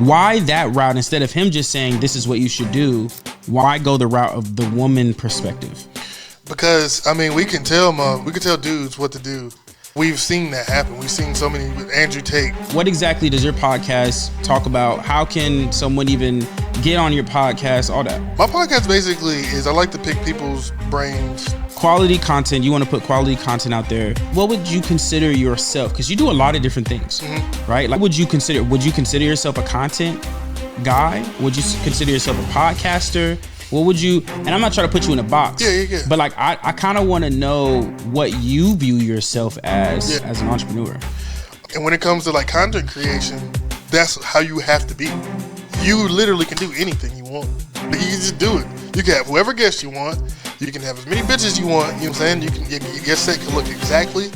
Why that route instead of him just saying this is what you should do? Why go the route of the woman perspective? Because I mean, we can tell dudes what to do. We've seen that happen. We've seen so many with Andrew Tate. What exactly does your podcast talk about? How can someone even get on your podcast? All that. My podcast basically is I like to pick people's brains. Quality content. You want to put quality content out there. What would you consider yourself? Because you do a lot of different things, right? Like, would you consider yourself a content guy? Would you consider yourself a podcaster? What would you, and I'm not trying to put you in a box, but like I kind of want to know what you view yourself as an entrepreneur. And when it comes to like content creation, that's how you have to be. You literally can do anything you want. You just do it. You can have whoever guest you want. You can have as many bitches you want. You know what I'm saying? Your set can look exactly.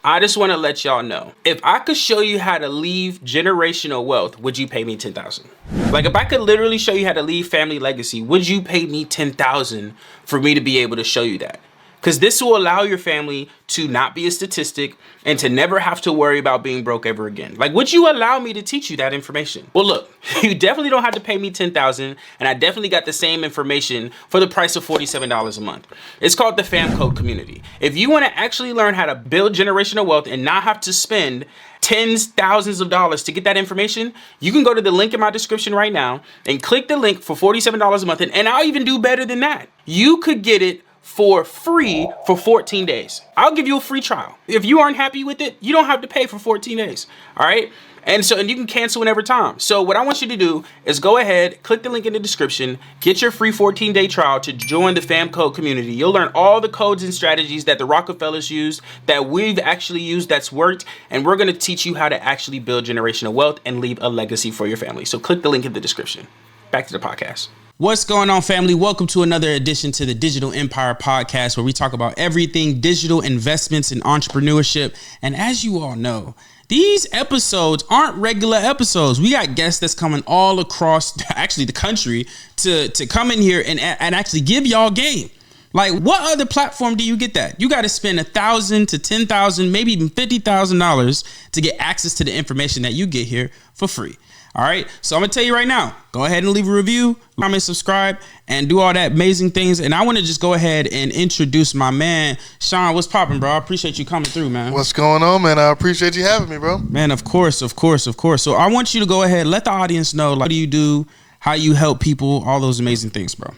I just want to let y'all know, if I could show you how to leave generational wealth, would you pay me $10,000? Like, if I could literally show you how to leave family legacy, would you pay me $10,000 for me to be able to show you that? Because this will allow your family to not be a statistic and to never have to worry about being broke ever again. Like, would you allow me to teach you that information? Well, look, you definitely don't have to pay me $10,000, and I definitely got the same information for the price of $47 a month. It's called the Fam Code Community. If you want to actually learn how to build generational wealth and not have to spend tens, thousands of dollars to get that information, you can go to the link in my description right now and click the link for $47 a month. And I'll even do better than that. You could get it for free for 14 days. I'll give you a free trial. If you aren't happy with it, you don't have to pay for 14 days. All right. And you can cancel whenever time. So what I want you to do is go ahead, click the link in the description, get your free 14-day trial to join the Fam Code community. You'll learn all the codes and strategies that the Rockefellers use, that we've actually used, that's worked. And we're going to teach you how to actually build generational wealth and leave a legacy for your family. So click the link in the description. Back to the podcast. What's going on, family? Welcome to another edition to the Digital Empire Podcast, where we talk about everything digital investments and entrepreneurship. And as you all know, these episodes aren't regular episodes. We got guests that's coming all across actually the country to come in here and actually give y'all game. Like, what other platform do you get that? You got to spend $1,000 to $10,000, maybe even $50,000 to get access to the information that you get here for free. All right. So I'm going to tell you right now, go ahead and leave a review, comment, subscribe, and do all that amazing things. And I want to just go ahead and introduce my man, Sean. What's popping, bro? I appreciate you coming through, man. What's going on, man? I appreciate you having me, bro. Man, of course. So I want you to go ahead, let the audience know, like, what do you do, how you help people, all those amazing things, bro.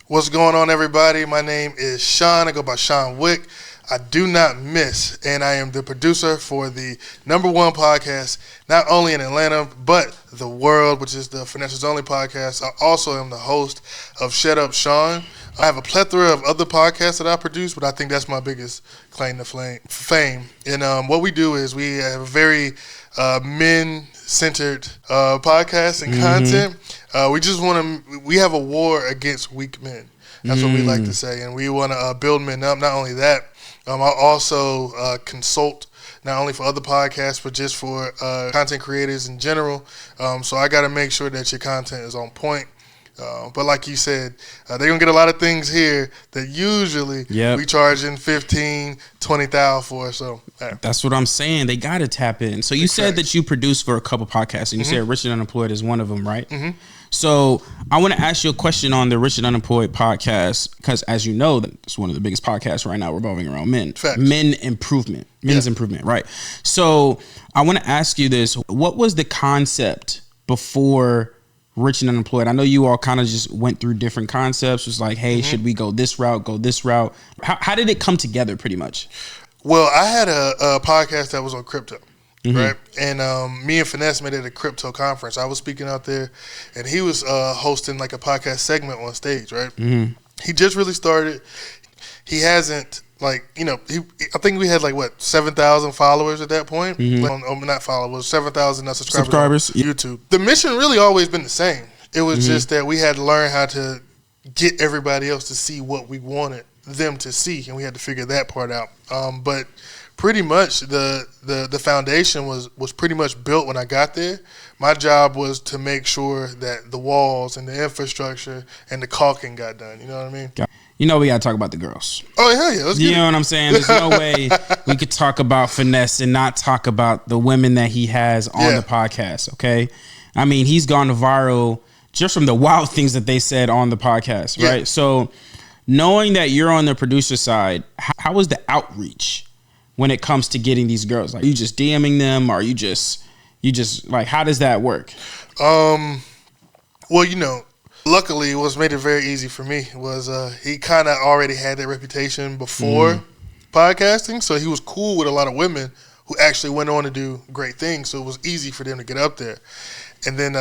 What's going on, everybody? My name is Sean. I go by Sean Wick. I do not miss, and I am the producer for the #1 podcast, not only in Atlanta, but the world, which is the Financials Only podcast. I also am the host of Shut Up Sean. I have a plethora of other podcasts that I produce, but I think that's my biggest claim to fame. And what we do is we have a very men-centered podcast and content. We have a war against weak men. That's what we like to say, and we want to build men up. Not only that, I also consult not only for other podcasts, but just for content creators in general. So I got to make sure that your content is on point. But like you said, they're going to get a lot of things here that usually we charging $15,000, $20,000 for. So that's what I'm saying. They got to tap in. So you said that you produce for a couple podcasts, and you said Rich and Unemployed is one of them, right? Mm-hmm. So I want to ask you a question on the Rich and Unemployed podcast, because as you know, it's one of the biggest podcasts right now revolving around men. Facts. Men's improvement, right? So I want to ask you this. What was the concept before Rich and Unemployed? I know you all kind of just went through different concepts. It was like, hey, should we go this route, go this route? How did it come together pretty much? Well, I had a podcast that was on crypto. Right. And me and Finesse met at a crypto conference. I was speaking out there, and he was hosting like a podcast segment on stage. Right. Mm-hmm. He just really started. He hasn't I think we had 7,000 followers at that point. Mm-hmm. Not followers, 7,000 subscribers on YouTube. The mission really always been the same. It was just that we had to learn how to get everybody else to see what we wanted them to see, and we had to figure that part out. But pretty much the foundation was pretty much built when I got there. My job was to make sure that the walls and the infrastructure and the caulking got done. You know what I mean? You know we gotta talk about the girls. Oh hell yeah, let's get it. You know what I'm saying? There's no way we could talk about Finesse and not talk about the women that he has on the podcast. Okay, I mean, he's gone viral just from the wild things that they said on the podcast, right? So knowing that you're on the producer side, how is the outreach when it comes to getting these girls? Like, are you just DMing them, or you just like, how does that work? Well, luckily, what's made it very easy for me was he kind of already had that reputation before podcasting, so he was cool with a lot of women who actually went on to do great things, so it was easy for them to get up there. And then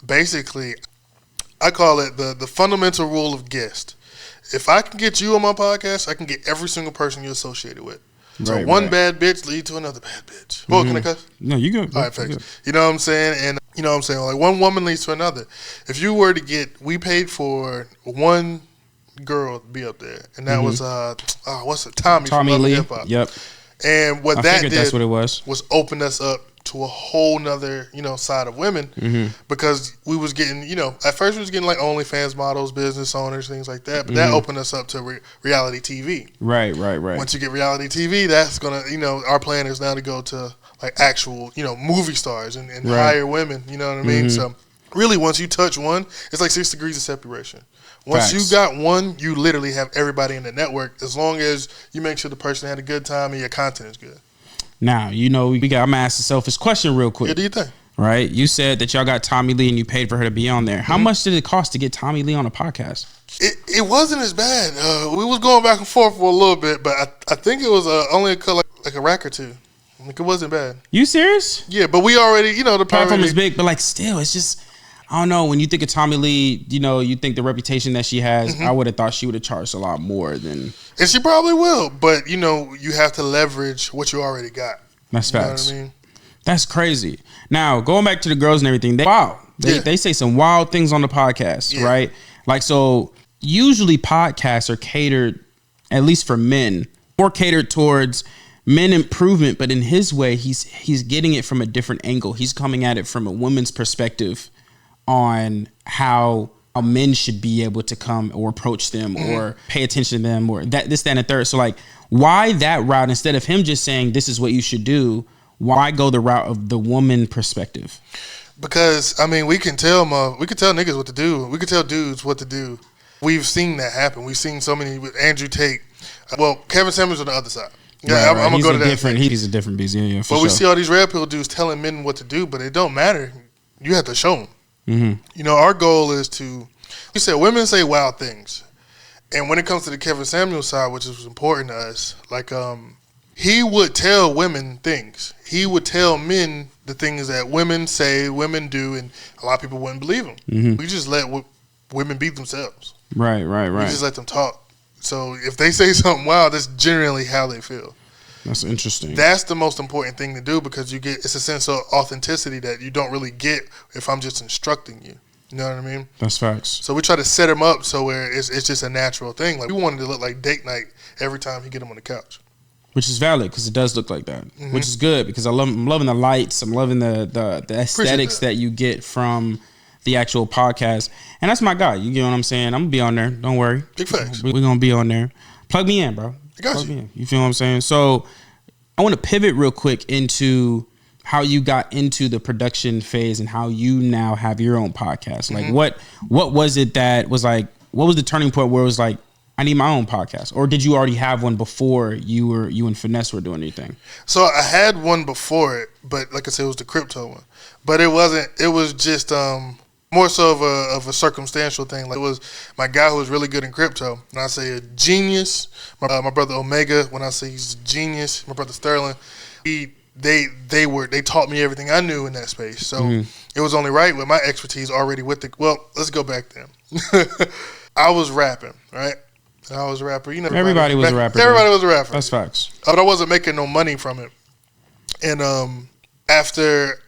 basically, I call it the fundamental rule of guest. If I can get you on my podcast, I can get every single person you're associated with. So one bad bitch lead to another bad bitch. Oh, can I cuss? No, you good. All right, thanks. You know what I'm saying? And you know what I'm saying? Like, one woman leads to another. If you were to we paid for one girl to be up there, and that was Tommy from Love Lee. Hip Hop. Yep. And what I that figured did that's what it was open us up to a whole nother, side of women, because we was getting, at first we was getting like OnlyFans models, business owners, things like that, but that opened us up to reality TV. Right. Once you get reality TV, that's gonna, our plan is now to go to like actual, movie stars and hire women, you know what I mean? So really, once you touch one, it's like 6 degrees of separation. Once you got one, you literally have everybody in the network, as long as you make sure the person had a good time and your content is good. Now, I'm gonna ask a selfish question real quick. Yeah, do you think? Right? You said that y'all got Tommy Lee and you paid for her to be on there. How much did it cost to get Tommy Lee on a podcast? It wasn't as bad. We was going back and forth for a little bit, but I think it was only like a rack or two. Like, it wasn't bad. You serious? Yeah, but we already, the platform is big, but like still, it's just, I don't know. When you think of Tommy Lee, you think the reputation that she has, I would have thought she would have charged a lot more than. And she probably will, but you have to leverage what you already got. That's facts. You know what I mean? That's crazy. Now, going back to the girls and everything, they say some wild things on the podcast, right? Like, so usually podcasts are catered, at least for men, more catered towards men improvement, but in his way, he's getting it from a different angle. He's coming at it from a woman's perspective on how men should be able to come or approach them or pay attention to them or that, this, that, and the third. So like, why that route instead of him just saying this is what you should do? Why go the route of the woman perspective? Because we can tell niggas what to do. We can tell dudes what to do. We've seen that happen. We've seen so many with Andrew Tate. Well, Kevin Samuels on the other side. Yeah, right. I'm gonna go to that. He's a different beast. Yeah, but we see all these red pill dudes telling men what to do, but it don't matter. You have to show them. Our goal is to. You said women say wild things, and when it comes to the Kevin Samuels side, which is important to us, like he would tell women things. He would tell men the things that women say, women do, and a lot of people wouldn't believe him. We just let women be themselves. Right. We just let them talk. So if they say something wild, that's generally how they feel. That's interesting. That's the most important thing to do because it's a sense of authenticity that you don't really get if I'm just instructing you. You know what I mean? That's facts. So we try to set him up so where it's just a natural thing. Like we wanted to look like date night every time he get him on the couch. Which is valid because it does look like that. Which is good because I'm loving the lights. I'm loving the aesthetics that you get from the actual podcast. And that's my guy. You get what I'm saying? I'm going to be on there. Don't worry. Big facts. We're going to be on there. Plug me in, bro. Plug me in. You feel what I'm saying? So I want to pivot real quick into how you got into the production phase and how you now have your own podcast. Like what was it that was like, what was the turning point where it was like, I need my own podcast? Or did you already have one before you and Finesse were doing anything? So I had one before it, but like I said, it was the crypto one. But it was just more so of a circumstantial thing. Like it was my guy who was really good in crypto. And I say a genius. My brother Omega, when I say he's a genius, my brother Sterling, they taught me everything I knew in that space. So it was only right with my expertise already let's go back then. I was rapping, right? I was a rapper. Everybody was a rapper. Everybody was a rapper. That's facts. But I wasn't making no money from it. And after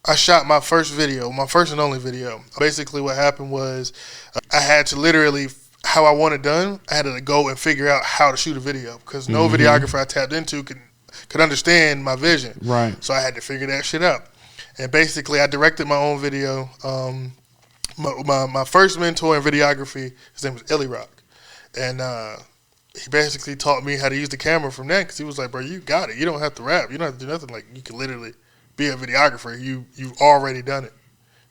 I shot my first video, my first and only video, basically what happened was I had to literally, how I want it done, I had to go and figure out how to shoot a video because no videographer I tapped into could understand my vision. Right. So I had to figure that shit out. And basically I directed my own video. My first mentor in videography, his name was Ellie Rock. And he basically taught me how to use the camera from that because he was like, bro, you got it. You don't have to rap. You don't have to do nothing. Like, you can literally be a videographer. You've already done it.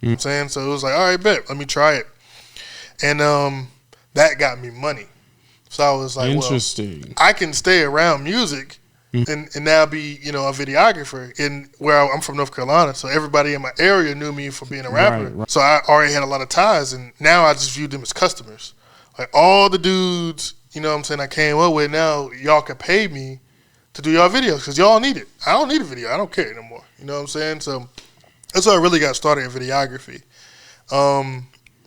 You know what I'm saying? So it was like, all right, bet, let me try it. And that got me money. So I was like, interesting. Well, I can stay around music and now be, you know, a videographer in where I'm from, North Carolina. So everybody in my area knew me for being a rapper. Right. So I already had a lot of ties, and now I just viewed them as customers. Like all the dudes, you know what I'm saying, I came up with, now y'all can pay me to do y'all videos because y'all need it. I don't need a video. I don't care no more. You know what I'm saying? So that's how I really got started in videography.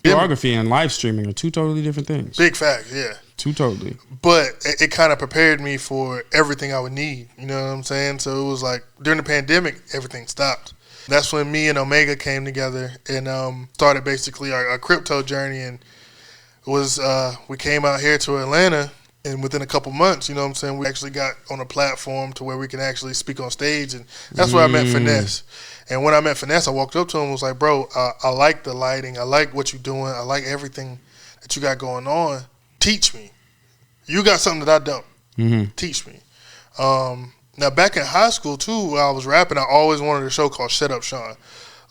Videography and live streaming are two totally different things. Big facts, yeah. Two totally. But it kind of prepared me for everything I would need. You know what I'm saying? So it was like during the pandemic, everything stopped. That's when me and Omega came together and started basically our crypto journey. And we came out here to Atlanta, and within a couple months, you know what I'm saying, we actually got on a platform to where we can actually speak on stage. And that's where I met Finesse. And when I met Finesse, I walked up to him and was like, bro, I like the lighting. I like what you're doing. I like everything that you got going on. Teach me. You got something that I don't. Mm-hmm. Teach me. Now, back in high school, too, while I was rapping, I always wanted a show called Shut Up, Sean.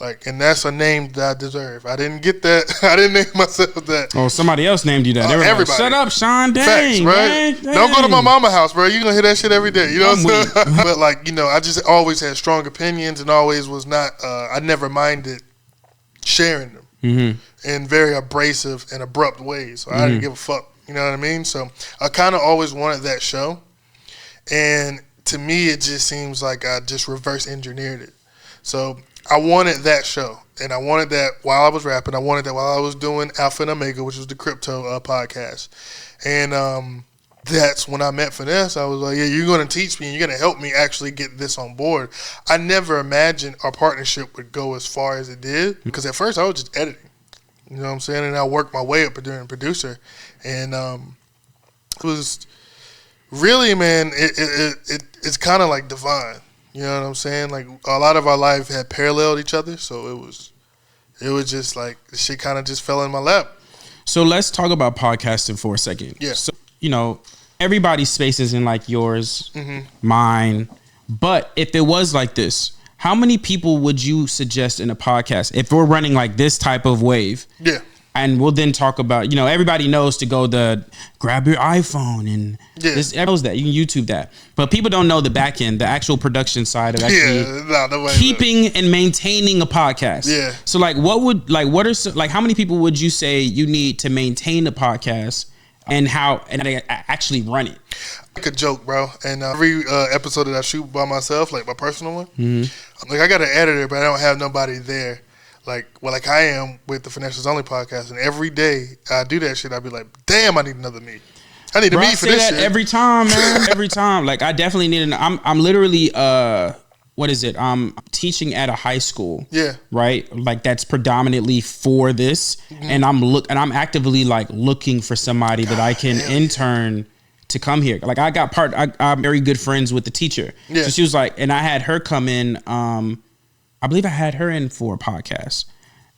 And that's a name that I deserve. I didn't get that. I didn't name myself that. Oh, somebody else named you that. Everybody. Like, shut up, Sean. Dang, facts, right? Man, don't go to my mama's house, bro. You're going to hear that shit every day. You know what I'm saying? But, you know, I just always had strong opinions and always was not, I never minded sharing them in very abrasive and abrupt ways. So I didn't give a fuck. You know what I mean? So I kind of always wanted that show. And to me, it just seems like I just reverse engineered it. So I wanted that show. And I wanted that while I was rapping. I wanted that while I was doing Alpha and Omega, which was the crypto podcast. And that's when I met Finesse. I was like, yeah, you're going to teach me and you're going to help me actually get this on board. I never imagined our partnership would go as far as it did. Because at first I was just editing. You know what I'm saying? And I worked my way up to being a producer. And it was really, man, it's kind of like divine. You know what I'm saying? Like, a lot of our life had paralleled each other. So it was just like, the shit kind of just fell in my lap. So let's talk about podcasting for a second. Yeah. So, you know, everybody's space isn't like yours, mine. But if it was like this, how many people would you suggest in a podcast if we're running like this type of wave? Yeah. And we'll then talk about, you know, everybody knows to go grab your iPhone and this knows that. You can YouTube that. But people don't know the back end, the actual production side of actually keeping and maintaining a podcast. Yeah. So how many people would you say you need to maintain a podcast and actually run it? Like a joke, bro. And every episode that I shoot by myself, like my personal one, like I got an editor, but I don't have nobody there. Like I am with the Fampreneurs Only podcast, and every day I do that shit, I'd be like, damn, I need another me. I need a me for this shit. Every time, man. Every time. Like, I definitely need I'm literally, what is it? I'm teaching at a high school. Yeah. Right? Like, that's predominantly for this. And I'm actively, like, looking for somebody that I can intern to come here. Like, I'm very good friends with the teacher. Yeah. So she was like, and I had her come in, I believe I had her in for a podcast.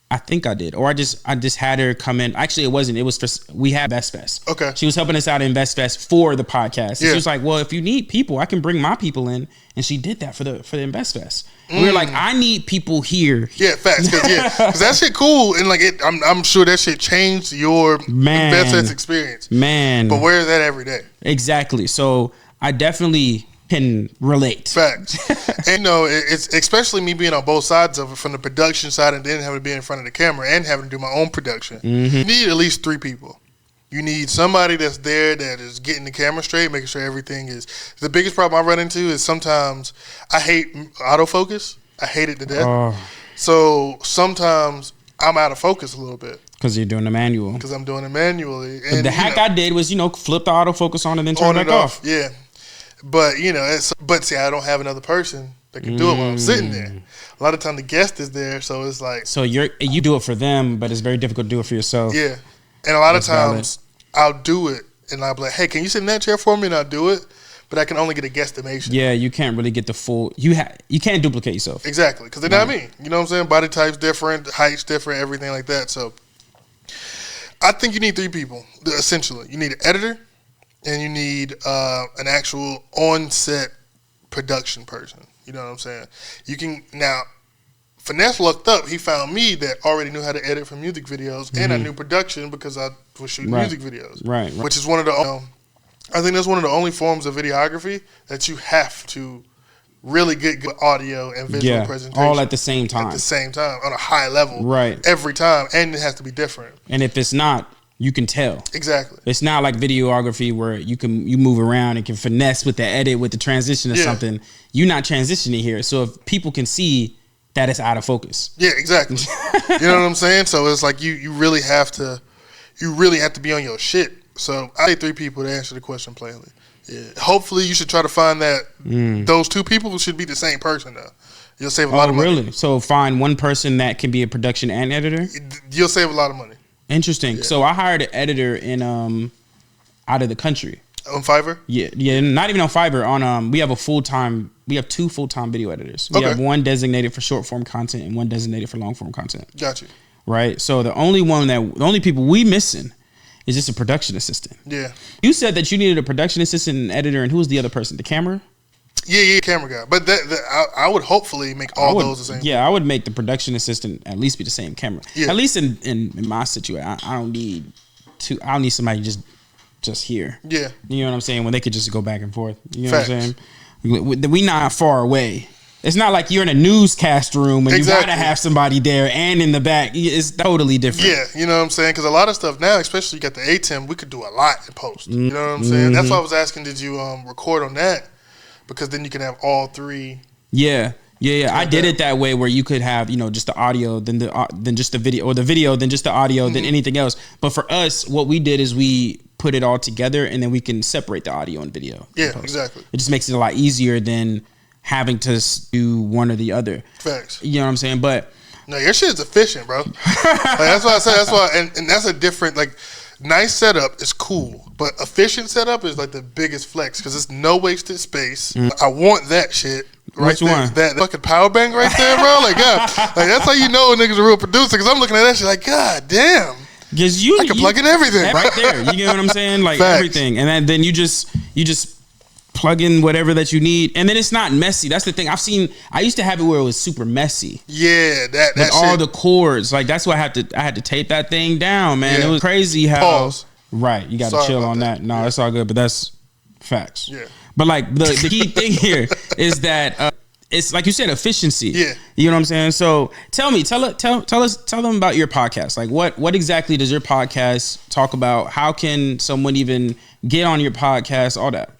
I think I did. Or I just had her come in. Actually, it wasn't. It was we had Best Fest. Okay. She was helping us out in Best Fest for the podcast. Yeah. She was like, well, if you need people, I can bring my people in. And she did that for the Invest Fest. We were like, I need people here. Yeah, facts. Because that shit cool. And like, I'm sure that shit changed your Invest Fest experience. Man. But where is that every day? Exactly. So I definitely can relate. Facts. And you know, it's especially me being on both sides of it, from the production side and then having to be in front of the camera and having to do my own production. You need at least 3 people. You need somebody that's there that is getting the camera straight, making sure everything is. The biggest problem I run into is sometimes I hate autofocus. I hate it to death. So sometimes I'm out of focus a little bit. Because you're doing the manual. Because I'm doing it manually. And the hack I did was, flip the autofocus on and then turn it off. Yeah. But, see, I don't have another person that can do it while I'm sitting there. A lot of time the guest is there, so it's like. So you do it for them, but it's very difficult to do it for yourself. Yeah. And a lot of times I'll do it, and I'll be like, hey, can you sit in that chair for me? And I'll do it, but I can only get a guesstimation. Yeah, you can't really get the full. You can't duplicate yourself. Exactly, because they're not me. You know what I'm saying? Body type's different, height's different, everything like that. So I think you need 3 people, essentially. You need an editor. And you need an actual on-set production person. You know what I'm saying? You can now, Finesse lucked up. He found me that already knew how to edit for music videos, and I knew production because I was shooting music videos. Right. Which is one of the, I think that's one of the only forms of videography that you have to really get good audio and visual presentation. All at the same time. At the same time, on a high level. Right. Every time, and it has to be different. And if it's not, you can tell. Exactly. It's not like videography where you move around and can finesse with the edit, with the transition or something. You're not transitioning here. So if people can see that it's out of focus. Yeah, exactly. You know what I'm saying? So it's like you really have to be on your shit. So I say 3 people to answer the question plainly. Yeah. Hopefully you should try to find that those 2 people should be the same person though. You'll save a lot of money. Really? So find one person that can be a production and editor? You'll save a lot of money. Interesting. Yeah. So I hired an editor in out of the country. On Fiverr? Yeah, not even on Fiverr. On we have 2 full-time video editors. We have one designated for short form content and one designated for long form content. Got you. Right? So the only people we missing is just a production assistant. Yeah. You said that you needed a production assistant and editor, and who was the other person? The camera? Yeah, camera guy. But I would hopefully make those the same. Yeah, I would make the production assistant at least be the same camera. Yeah. At least in my situation, I don't need somebody just here. Yeah. You know what I'm saying? When they could just go back and forth. You know what I'm saying? We not far away. It's not like you're in a newscast room and you gotta have somebody there and in the back. It's totally different. Yeah, you know what I'm saying? Because a lot of stuff now, especially you got the ATEM, we could do a lot in post. You know what I'm saying? That's why I was asking, did you record on that? Because then you can have all 3. Yeah. I did it that way where you could have, just the audio, then just the video, or the video, then just the audio, then anything else. But for us, what we did is we put it all together and then we can separate the audio and video. Yeah, exactly. It just makes it a lot easier than having to do one or the other. Facts. You know what I'm saying? But no, your shit is efficient, bro. That's why I said. That's why, and that's a different nice setup is cool, but efficient setup is like the biggest flex because it's no wasted space. I want that shit. Right there. One? That fucking power bank right there, bro. That's how you know a nigga's a real producer. Because I'm looking at that shit like, God damn. Because I can plug in everything right there. You get what I'm saying? Like everything, and then you just plug in whatever that you need, and then it's not messy. That's the thing. I used to have it where it was super messy. Yeah, that with all the cords. That's why I had to tape that thing down, man. Yeah. It was crazy how. Pause. Right, you got to chill on that. No, that's all good, but that's facts. Yeah. But the key thing here is that it's like you said, efficiency. Yeah. You know what I'm saying? So tell them about your podcast. Like what exactly does your podcast talk about? How can someone even get on your podcast? All that.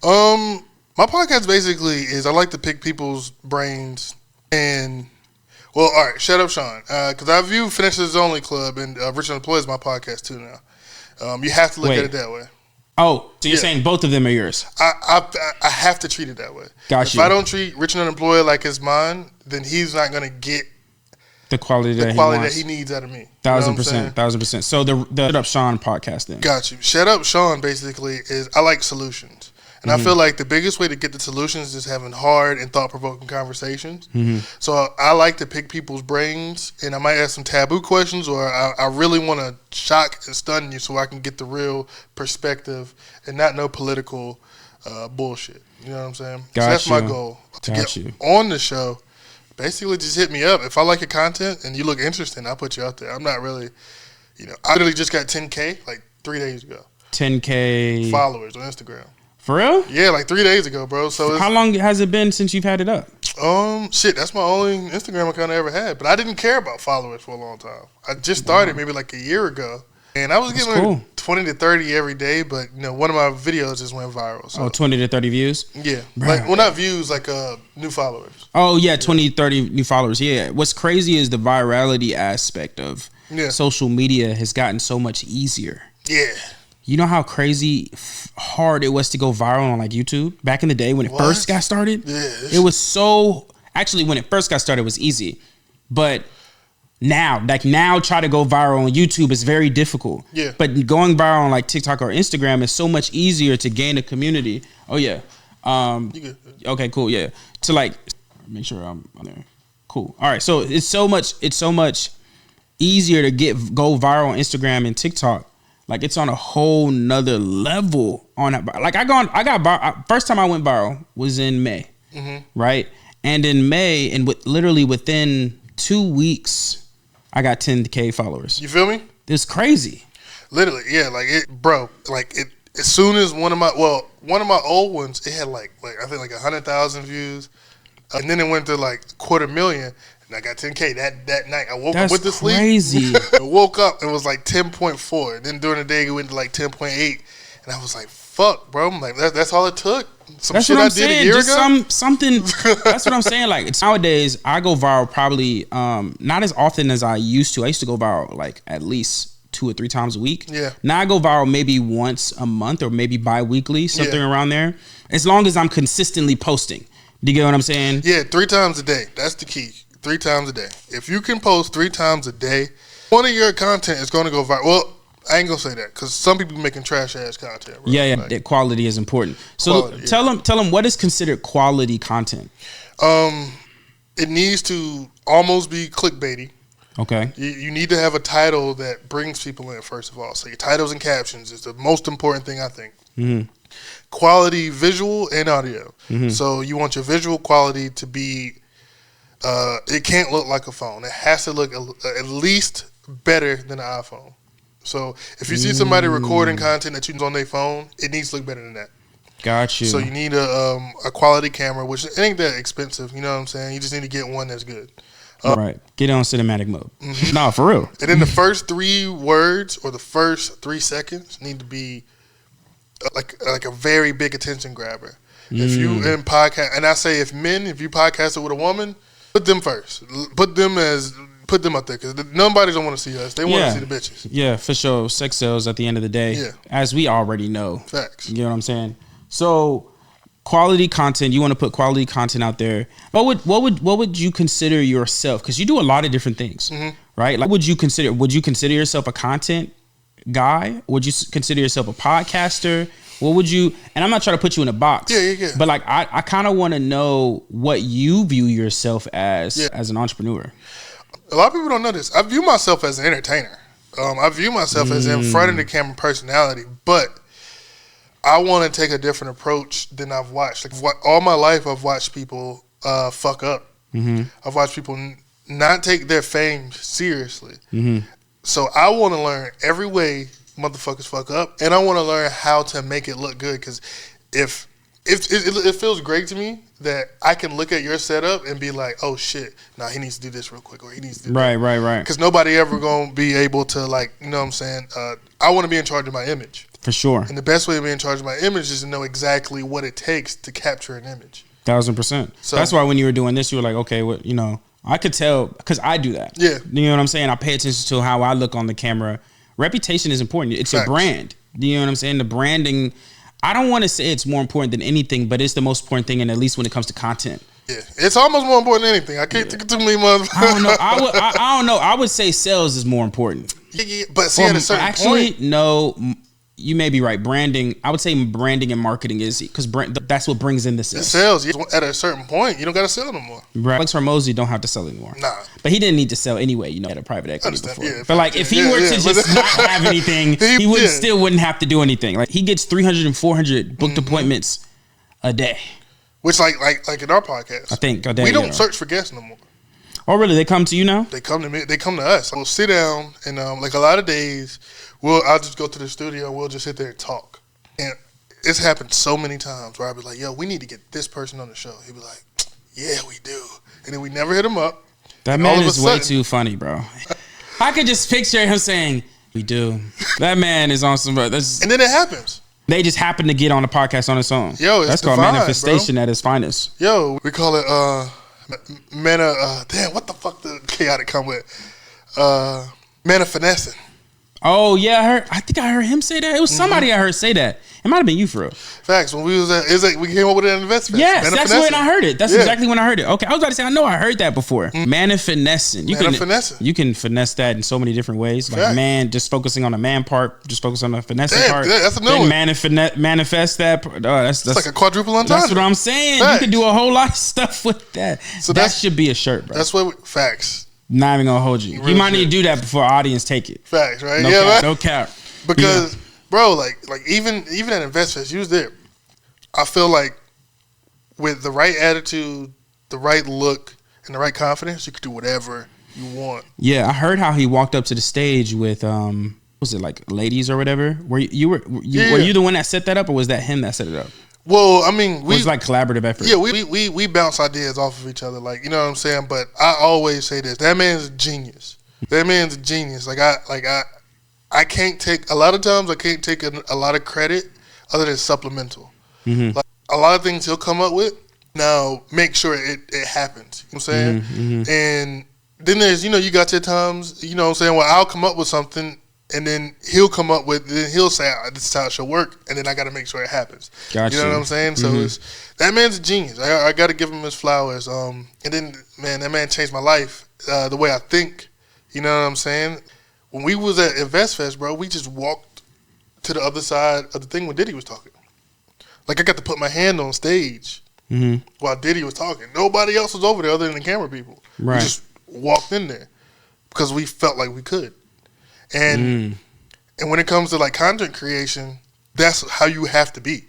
My podcast basically is I like to pick people's brains and all right, shut up, Sean. Because I view Finishers Only Club and Rich Unemployed as my podcast too now. You have to look at it that way. Oh, so you're saying both of them are yours? I have to treat it that way. Gotcha. If I don't treat Rich and Unemployed like it's mine, then he's not gonna get the quality that he needs out of me. 1,000%. So the Shut Up Sean podcast then. Got you. Shut Up Sean basically is I like solutions. And I feel like the biggest way to get the solutions is having hard and thought-provoking conversations. So I like to pick people's brains, and I might ask some taboo questions, or I really want to shock and stun you so I can get the real perspective and not no political bullshit. You know what I'm saying? So that's my goal. To get on the show, basically just hit me up. If I like your content and you look interesting, I'll put you out there. I'm not really, I literally just got 10K like 3 days ago. 10K followers on Instagram. For real? Yeah, like 3 days ago, bro. So how long has it been since you've had it up? That's my only Instagram account I ever had. But I didn't care about followers for a long time. I just started maybe like a year ago. And I was getting 20 to 30 every day, but one of my videos just went viral. So. 20 to 30 views? Yeah. Not views, new followers. Oh, yeah, 20 to 30 new followers. Yeah. What's crazy is the virality aspect of social media has gotten so much easier. Yeah. You know how crazy hard it was to go viral on YouTube back in the day when it first got started? Yeah. It was so... Actually, when it first got started, it was easy. But now try to go viral on YouTube is very difficult. Yeah. But going viral on TikTok or Instagram is so much easier to gain a community. Oh, yeah. You good. Okay, cool, yeah. To make sure I'm on there. Cool. All right, so it's so much easier to go viral on Instagram and TikTok. It's on a whole nother level on it. First time I went viral was in May, right? And in May, and literally within 2 weeks, I got 10K followers. You feel me? It's crazy. Literally, yeah. Like it, bro. Like it. As soon as one of my old ones, it had like I think like 100,000 views, and then it went to like 250,000. And I got 10K that night. I woke up with the sleep. Crazy. I woke up and it was like 10.4. And then during the day it went to like 10.8. And I was like, "Fuck, bro!" I'm like, "That's all it took." Some that's shit what I'm I did saying. a year Just ago. Something. That's what I'm saying. Like nowadays, I go viral probably not as often as I used to. I used to go viral like at least 2 or 3 times a week. Yeah. Now I go viral maybe once a month or maybe bi-weekly, something around there. As long as I'm consistently posting. Do you get what I'm saying? Yeah, 3 times a day. That's the key. 3 times a day. If you can post 3 times a day, one of your content is going to go viral. Well, I ain't gonna say that because some people making trash ass content. Bro. Yeah, like, that quality is important. So quality, tell them what is considered quality content. It needs to almost be clickbaity. Okay. You need to have a title that brings people in, first of all. So your titles and captions is the most important thing, I think. Mm-hmm. Quality visual and audio. Mm-hmm. So you want your visual quality to be, it can't look like a phone. It has to look at least better than an iPhone. So if you see somebody recording content that you use on their phone, it needs to look better than that. Got you. So you need a quality camera, which it ain't that expensive. You know what I'm saying? You just need to get one that's good. Right. Get it on cinematic mode. Mm-hmm. No, for real. And then the first 3 words or the first 3 seconds need to be like a very big attention grabber. If you in podcast, and I say if you podcast it with a woman, put them first. Put them up there because nobody don't want to see us. They want to see the bitches. Yeah, for sure. Sex sells at the end of the day. Yeah. As we already know. Facts. You know what I'm saying? So quality content, you want to put quality content out there. What would you consider yourself? Because you do a lot of different things, right? Like, would you consider yourself a content guy? Would you consider yourself a podcaster? What would you? And I'm not trying to put you in a box. Yeah. But like, I kind of want to know what you view yourself as an entrepreneur. A lot of people don't know this. I view myself as an entertainer. I view myself as in front of the camera personality, but I want to take a different approach than I've watched. Like all my life, I've watched people fuck up. Mm-hmm. I've watched people not take their fame seriously. Mm-hmm. So I want to learn every way motherfuckers fuck up, and I want to learn how to make it look good. Because if it feels great to me that I can look at your setup and be like, oh shit, nah, he needs to do this real quick, or he needs to do that. Right. Because nobody ever gonna be able to, like, you know what I'm saying? I want to be in charge of my image. For sure. And the best way to be in charge of my image is to know exactly what it takes to capture an image. 1000%. So that's why when you were doing this, you were like, okay, what, you know, I could tell because I do that. Yeah. You know what I'm saying? I pay attention to how I look on the camera. Reputation is important. It's a brand. You know what I'm saying? The branding, I don't want to say it's more important than anything, but it's the most important thing, and at least when it comes to content. Yeah, it's almost more important than anything. I can't think of too many motherfuckers. I don't know. I don't know. I would say sales is more important. Yeah, but see, at a certain point, no. You may be right. Branding, I would say branding and marketing is because that's what brings in the sales. The sales, at a certain point, you don't got to sell no more. Right. Alex Hormozy don't have to sell anymore. Nah. But he didn't need to sell anyway, you know, at a private equity before. Yeah, but like, if he were to just not have anything, he still wouldn't have to do anything. Like, he gets 300 and 400 booked appointments a day. Which, like in our podcast, I think we don't search for guests no more. Oh, really? They come to you now? They come to me. They come to us. We'll sit down and like a lot of days, I'll just go to the studio and we'll just sit there and talk. And it's happened so many times where I'll be like, yo, we need to get this person on the show. He'll be like, yeah, we do. And then we never hit him up. That man is way too funny, bro. I could just picture him saying, we do. That man is on some... and then it happens. They just happen to get on the podcast on its own. Yo, that's called manifestation at its finest. Yo, we call it damn, what the fuck did chaotic come with? Manifesting. Oh yeah, I think I heard him say that. It was somebody I heard say that. It might have been you, for real. Facts. When we was at, we came up with it at InvestFest. Yes, that's when I heard it. That's exactly when I heard it. Okay, I was about to say I know I heard that before. Manifesting. You can finesse that in so many different ways. Like man, just focusing on the man part, just focus on the finessing part. That's a new one. Manifest that. That's like a quadruple entendre. That's what I'm saying. Facts. You can do a whole lot of stuff with that. So that should be a shirt, bro. That's what facts. Not even gonna hold you. You might need to do that before our audience take it. Facts, right? No cap. Because, bro, like even at InvestFest, you was there. I feel like with the right attitude, the right look, and the right confidence, you could do whatever you want. Yeah, I heard how he walked up to the stage with was it like ladies or whatever? Were you the one that set that up, or was that him that set it up? Well, I mean, it was like collaborative effort. Yeah, we bounce ideas off of each other, like, you know what I'm saying. But I always say this: that man's a genius. That man's a genius. I can't take a lot of times. I can't take a lot of credit other than supplemental. Mm-hmm. Like a lot of things he'll come up with. Now make sure it happens. You know what I'm saying? Mm-hmm. And then there's, you got your times. You know what I'm saying? Well, I'll come up with something. And then he'll come up with, then he'll say, this is how it should work. And then I got to make sure it happens. Gotcha. You know what I'm saying? Mm-hmm. So that man's a genius. I got to give him his flowers. And then, man, that man changed my life, the way I think. You know what I'm saying? When we was at InvestFest, bro, we just walked to the other side of the thing when Diddy was talking. Like, I got to put my hand on stage while Diddy was talking. Nobody else was over there other than the camera people. Right. We just walked in there because we felt like we could. And when it comes to like content creation, that's how you have to be.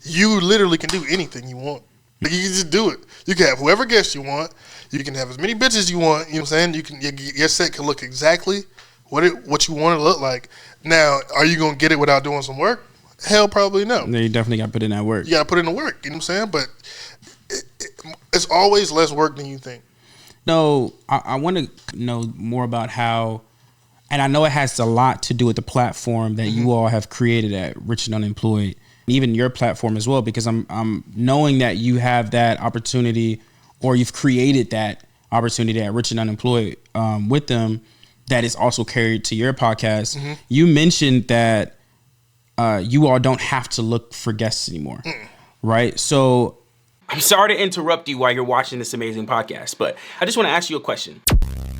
You literally can do anything you want. Like, you can just do it. You can have whoever guest you want. You can have as many bitches you want. You know what I'm saying? You can your set can look exactly what you want it to look like. Now, are you gonna get it without doing some work? Hell, probably no. No, you definitely got to put in that work. You got to put in the work. You know what I'm saying? But it's always less work than you think. No, I want to know more about how. And I know it has a lot to do with the platform that you all have created at Rich and Unemployed, even your platform as well, because I'm knowing that you have that opportunity, or you've created that opportunity at Rich and Unemployed with them, that is also carried to your podcast. Mm-hmm. You mentioned that you all don't have to look for guests anymore, right? So I'm sorry to interrupt you while you're watching this amazing podcast, but I just want to ask you a question.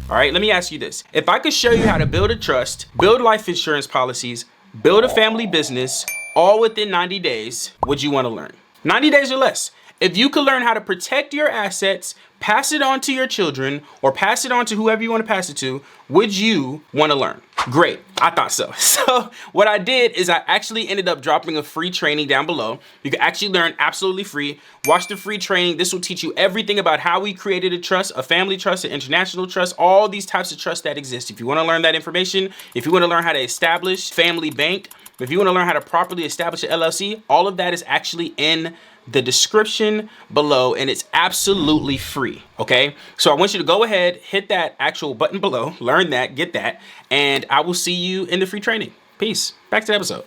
All right, let me ask you this. If I could show you how to build a trust, build life insurance policies, build a family business, all within 90 days, would you want to learn? 90 days or less. If you could learn how to protect your assets, pass it on to your children, or pass it on to whoever you want to pass it to, would you want to learn? Great, I thought so. So what I did is I actually ended up dropping a free training down below. You can actually learn absolutely free. Watch the free training. This will teach you everything about how we created a trust, a family trust, an international trust, all these types of trusts that exist. If you want to learn that information, if you want to learn how to establish family bank, if you want to learn how to properly establish an LLC, all of that is actually in the description below, and it's absolutely free. Okay, so I want you to go ahead, hit that actual button below, learn that, get that, and I will see you in the free training. Peace. Back to the episode.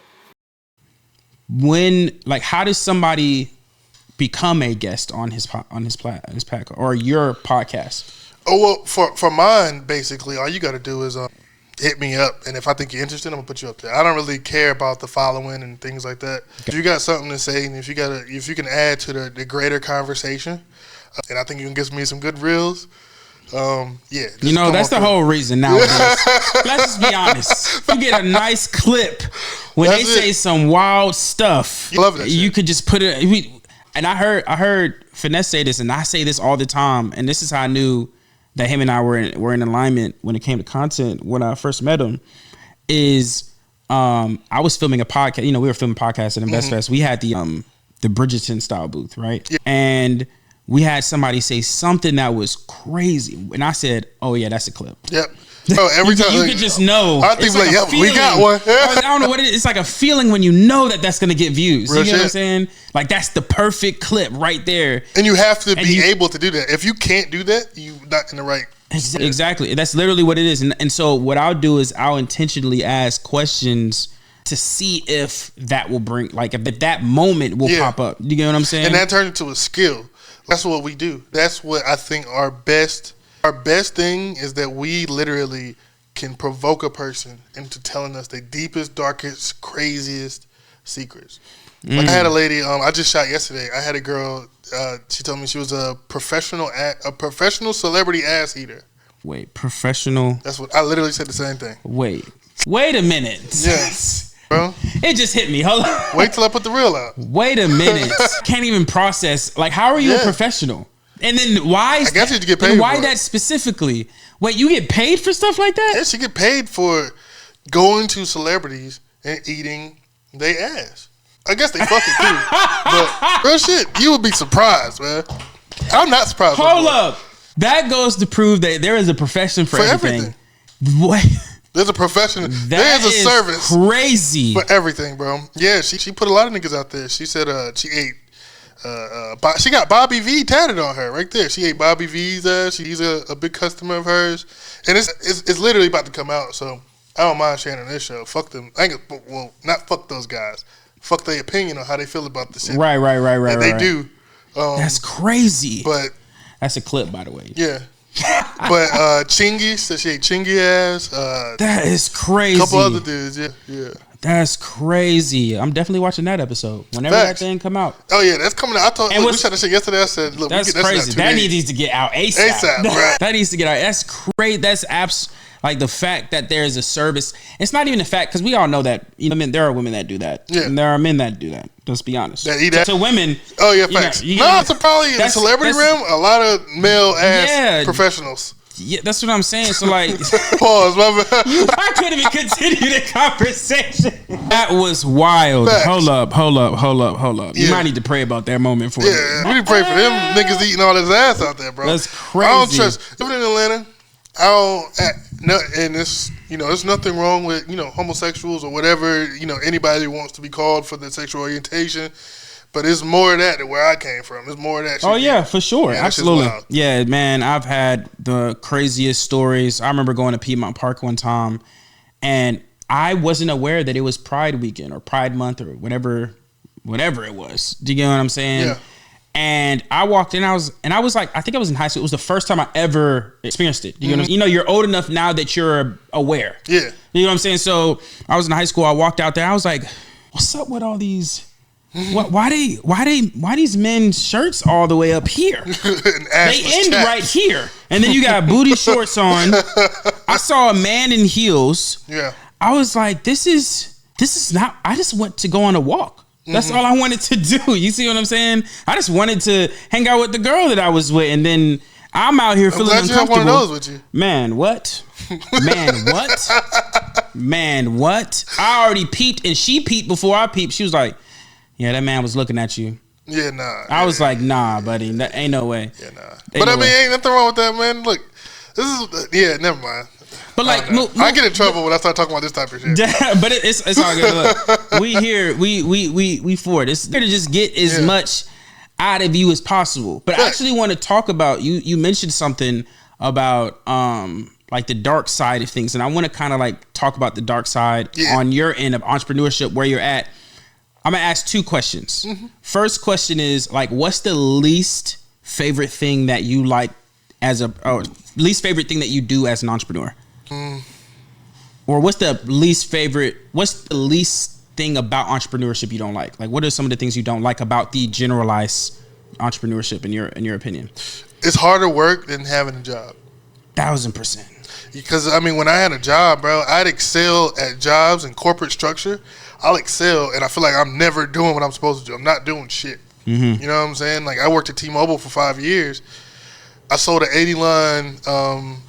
How does somebody become a guest on his pack or your podcast? Oh, well, for mine, basically, all you got to do is hit me up, and if I think you're interested, I'm gonna put you up there. I don't really care about the following and things like that. If you got something to say, and if you can add to the greater conversation, and I think you can get me some good reels. Yeah, that's the whole reason nowadays. Let's just be honest. You get a nice clip when they say some wild stuff. You love that shit. You could just put it. And I heard Finesse say this, and I say this all the time, and this is how I knew that him and I were in alignment when it came to content when I first met him, is I was filming a podcast. We were filming podcasts at InvestFest. We had the Bridgerton style booth, right? Yeah. And we had somebody say something that was crazy. And I said, oh yeah, that's a clip. Yep. Oh, every time you could just know. I think we got one. I don't know what it is. It's like a feeling when you know that that's going to get views. You know what I'm saying? Like, that's the perfect clip right there. And you have to be able to do that. If you can't do that, you're not in the right. Exactly. That's literally what it is. And so what I'll do is I'll intentionally ask questions to see if that will bring, like, if that moment will pop up. You get what I'm saying? And that turns into a skill. That's what we do. That's what I think our best thing is, that we literally can provoke a person into telling us their deepest, darkest, craziest secrets. Like, I had a lady, I just shot yesterday. I had a girl, she told me she was a professional celebrity ass eater. Wait, professional? That's what, I literally said the same thing. Wait a minute. Yes. Bro. It just hit me. Hold on. Wait till I put the reel out. Wait a minute. Can't even process. Like, how are you a professional? And then why? I guess you get paid. Why that specifically? Wait, you get paid for stuff like that? Yeah, she get paid for going to celebrities and eating their ass. I guess they fucking too. But real shit, you would be surprised, man. I'm not surprised. Hold up. That goes to prove that there is a profession for everything. What? There's a profession. There is a service. Crazy for everything, bro. Yeah, she put a lot of niggas out there. She said she ate. She got Bobby V tatted on her right there. She ate Bobby V's ass. She's a big customer of hers, and it's literally about to come out. So I don't mind sharing on this show. Fuck them. Not fuck those guys. Fuck their opinion on how they feel about the shit. Right. They do. That's crazy. But that's a clip, by the way. Yeah. But Chingy said she ate Chingy ass. That is crazy. A couple other dudes, yeah. That's crazy. I'm definitely watching that episode whenever that thing come out. Oh yeah, that's coming out. We shot that shit yesterday. I said, look, that's crazy. That needs to get out ASAP. Right? That needs to get out. That's crazy. That's like the fact that there is a service. It's not even the fact, because we all know that, you know, there are women that do that. Yeah. And there are men that do that. Let's be honest. That eat that. To women. Oh yeah, facts. So probably in the celebrity realm, a lot of male ass professionals. Yeah, that's what I'm saying. So like, pause. My bad. I couldn't even continue the conversation. That was wild. Facts. Hold up. You might need to pray about that moment for me. Yeah, we need to pray for them niggas eating all this ass out there, bro. That's crazy. I don't trust. Living in Atlanta, and it's, you know, there's nothing wrong with, you know, homosexuals or whatever, you know, anybody wants to be called for their sexual orientation. But it's more of that than where I came from. It's more of that shit. Oh, yeah, for sure. Yeah, absolutely. Yeah, man, I've had the craziest stories. I remember going to Piedmont Park one time, and I wasn't aware that it was Pride Weekend or Pride Month or whatever it was. Do you get what I'm saying? Yeah. And I walked in, I was like, I think I was in high school. It was the first time I ever experienced it. You know, you're old enough now that you're aware. Yeah. You know what I'm saying? So I was in high school. I walked out there. I was like, what's up with all these... Why these men's shirts all the way up here? They end right here, and then you got booty shorts on. I saw a man in heels. Yeah, I was like, this is not. I just went to go on a walk. That's all I wanted to do. You see what I'm saying? I just wanted to hang out with the girl that I was with, and then I'm out here feeling uncomfortable. You have one of those with you. Man, what? Man, what? I already peeped, and she peeped before I peeped. She was like, yeah, that man was looking at you. Yeah, nah. I was like, nah, buddy. That ain't no way. Yeah, nah. But I mean, ain't nothing wrong with that, man. Look, this is, never mind. But like, I get in trouble when I start talking about this type of shit. But it's all good. Look, we here, we for it. It's here to just get as much out of you as possible. But I actually want to talk about, you mentioned something about like the dark side of things. And I want to kind of like talk about the dark side on your end of entrepreneurship, where you're at. I'm going to ask two questions. First question is, like, what's the least favorite thing that you like least favorite thing that you do as an entrepreneur? Or what's the least thing about entrepreneurship you don't like? Like, what are some of the things you don't like about the generalized entrepreneurship in your opinion? It's harder work than having a job. 1000%. Because, I mean, when I had a job, bro, I'd excel at jobs and corporate structure. I'll excel, and I feel like I'm never doing what I'm supposed to do. I'm not doing shit. You know what I'm saying? Like, I worked at T-Mobile for 5 years. I sold an 80-line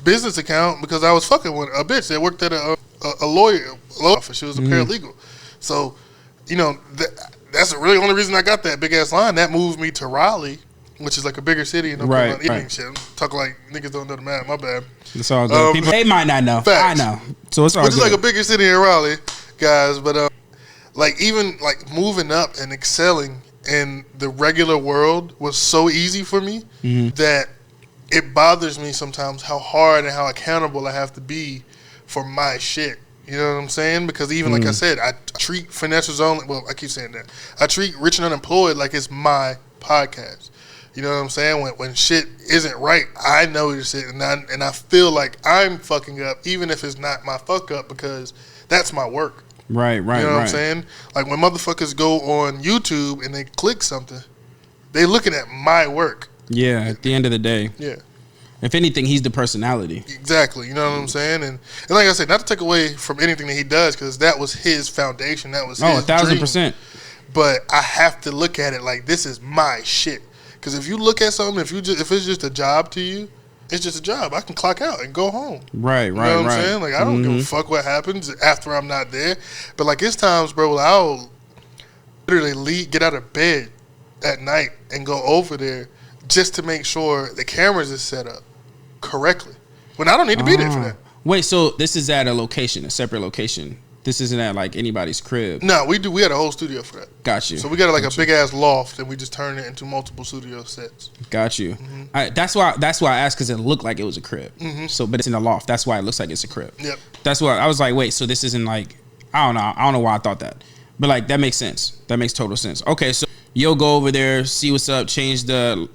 business account because I was fucking with a bitch that worked at a lawyer office. She was a paralegal. So, you know, that's the really only reason I got that big-ass line. That moved me to Raleigh, which is like a bigger city in North Carolina. Right. Shit. I'm talking like niggas don't know the map. My bad. It's all good. People, they might not know. Facts. I know. So it's all good. Which is like a bigger city in Raleigh, guys. But like even like moving up and excelling in the regular world was so easy for me that it bothers me sometimes how hard and how accountable I have to be for my shit. You know what I'm saying? Because even like I said, I treat Finessers Only. Well, I keep saying that. I treat Rich and Unemployed like it's my podcast. You know what I'm saying? When shit isn't right, I notice it, and I feel like I'm fucking up, even if it's not my fuck up, because that's my work. Right. You know what I'm saying? Like when motherfuckers go on YouTube and they click something, they looking at my work. Yeah, at the end of the day. Yeah. If anything, he's the personality. Exactly. You know what I'm saying? And like I said, not to take away from anything that he does, because that was his foundation. That was his 1,000%. dream. But I have to look at it like this is my shit. Because if you look at something, if it's just a job to you, it's just a job. I can clock out and go home. Right. You know what I'm saying? Like, I don't give a fuck what happens after I'm not there. But, like, it's times, bro, I'll literally get out of bed at night and go over there just to make sure the cameras is set up. correctly. When I don't need to be there for that. Wait, so this is at a separate location. This isn't at like anybody's crib. No, we had a whole studio for that. Got you. So we got like a big ass loft, and we just turned it into multiple studio sets. Got you. That's why I asked, because it looked like it was a crib. So, but it's in a loft. That's why it looks like it's a crib. Yep. That's why I was like, wait, so this isn't like, I don't know why I thought that, but like that makes sense. That makes total sense. Okay, so you'll go over there, see what's up,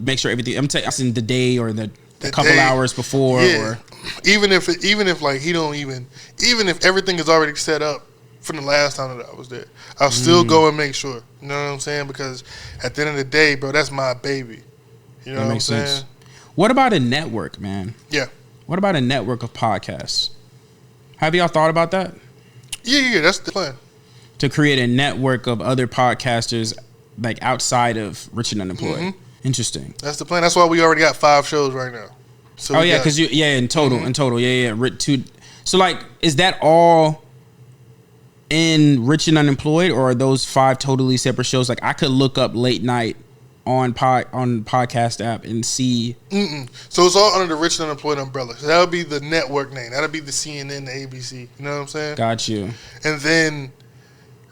make sure everything. I'm taking the day or the couple hours before, or even if like he don't even if everything is already set up from the last time that I was there, I'll still go and make sure. You know what I'm saying? Because at the end of the day, bro, that's my baby. You know what I'm saying? Sense. What about a network, man? Yeah. What about a network of podcasts? Have y'all thought about that? Yeah, that's the plan. To create a network of other podcasters like outside of Rich and Unemployed. Interesting. That's the plan. That's why we already got 5 shows right now. So because in total, So like, is that all in Rich and Unemployed, or are those 5 totally separate shows? Like, I could look up Late Night on podcast app and see. So it's all under the Rich and Unemployed umbrella. So that would be the network name. That'll be the CNN, the ABC. You know what I'm saying? Got you. And then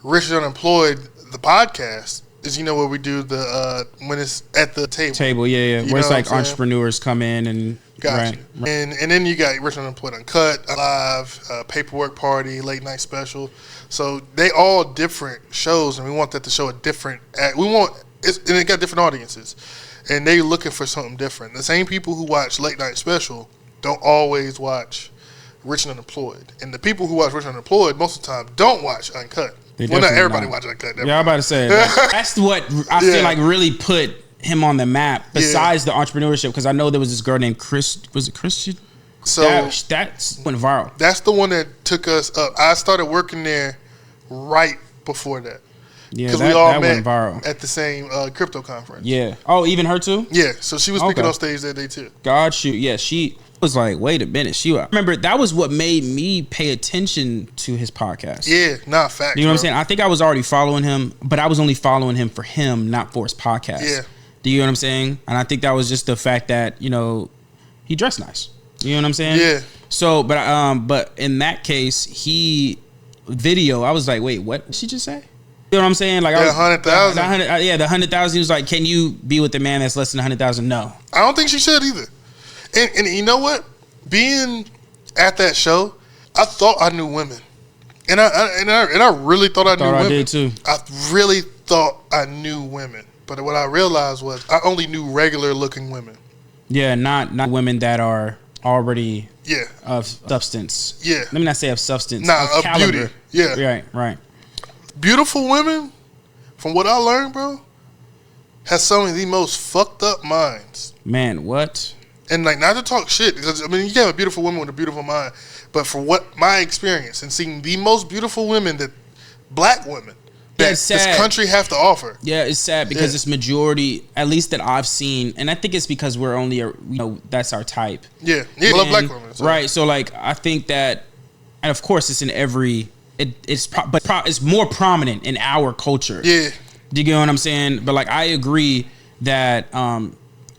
Rich and Unemployed, the podcast, is where we do the when it's at the table. Where it's like entrepreneurs come in and Gotcha. Right. And then you got Rich and Unemployed Uncut, Live, Paperwork Party, Late Night Special. So they all different shows, and we want that to show a different. And it got different audiences, and they looking for something different. The same people who watch Late Night Special don't always watch Rich and Unemployed, and the people who watch Rich and Unemployed most of the time don't watch Uncut. Well, not everybody watches Uncut. Yeah, I'm about to say that's what I feel like really put him on the map. Besides the entrepreneurship, because I know there was this girl named Chris. Was it Christian? So that's went viral. That's the one that took us up. I started working there right before that. Yeah, because we all met at the same crypto conference. Yeah. Oh, even her too? Yeah. So she was speaking on stage that day too. Got you. Yeah, she was like, wait a minute. I remember that was what made me pay attention to his podcast. Yeah, not facts. You know what I'm saying? I think I was already following him, but I was only following him for him, not for his podcast. Yeah. Do you know what I'm saying? And I think that was just the fact that, he dressed nice. You know what I'm saying? Yeah. So, but in that case, I was like, wait, what did she just say? You know what I'm saying? Like, 100,000. The 100,000. He was like, can you be with a man that's less than 100,000? No. I don't think she should either. And you know what? Being at that show, I thought I knew women, and I really thought I knew women. I did too. I really thought I knew women, but what I realized was I only knew regular looking women. Yeah, not women that are already Yeah. Of substance. Yeah. Let me not say of substance. Nah, of caliber. Beauty. Yeah. Right. Beautiful women, from what I learned, bro, has some of the most fucked up minds. Man, what? And like, not to talk shit, because I mean, you can have a beautiful woman with a beautiful mind, but for what my experience and seeing the most beautiful women black women that this country have to offer. Yeah, it's sad because it's majority, at least that I've seen, and I think it's because we're only that's our type. Yeah, I love black women. So. Right, so like I think that, and of course it's in every, it's more prominent in our culture. Yeah, do you get what I'm saying? But like I agree that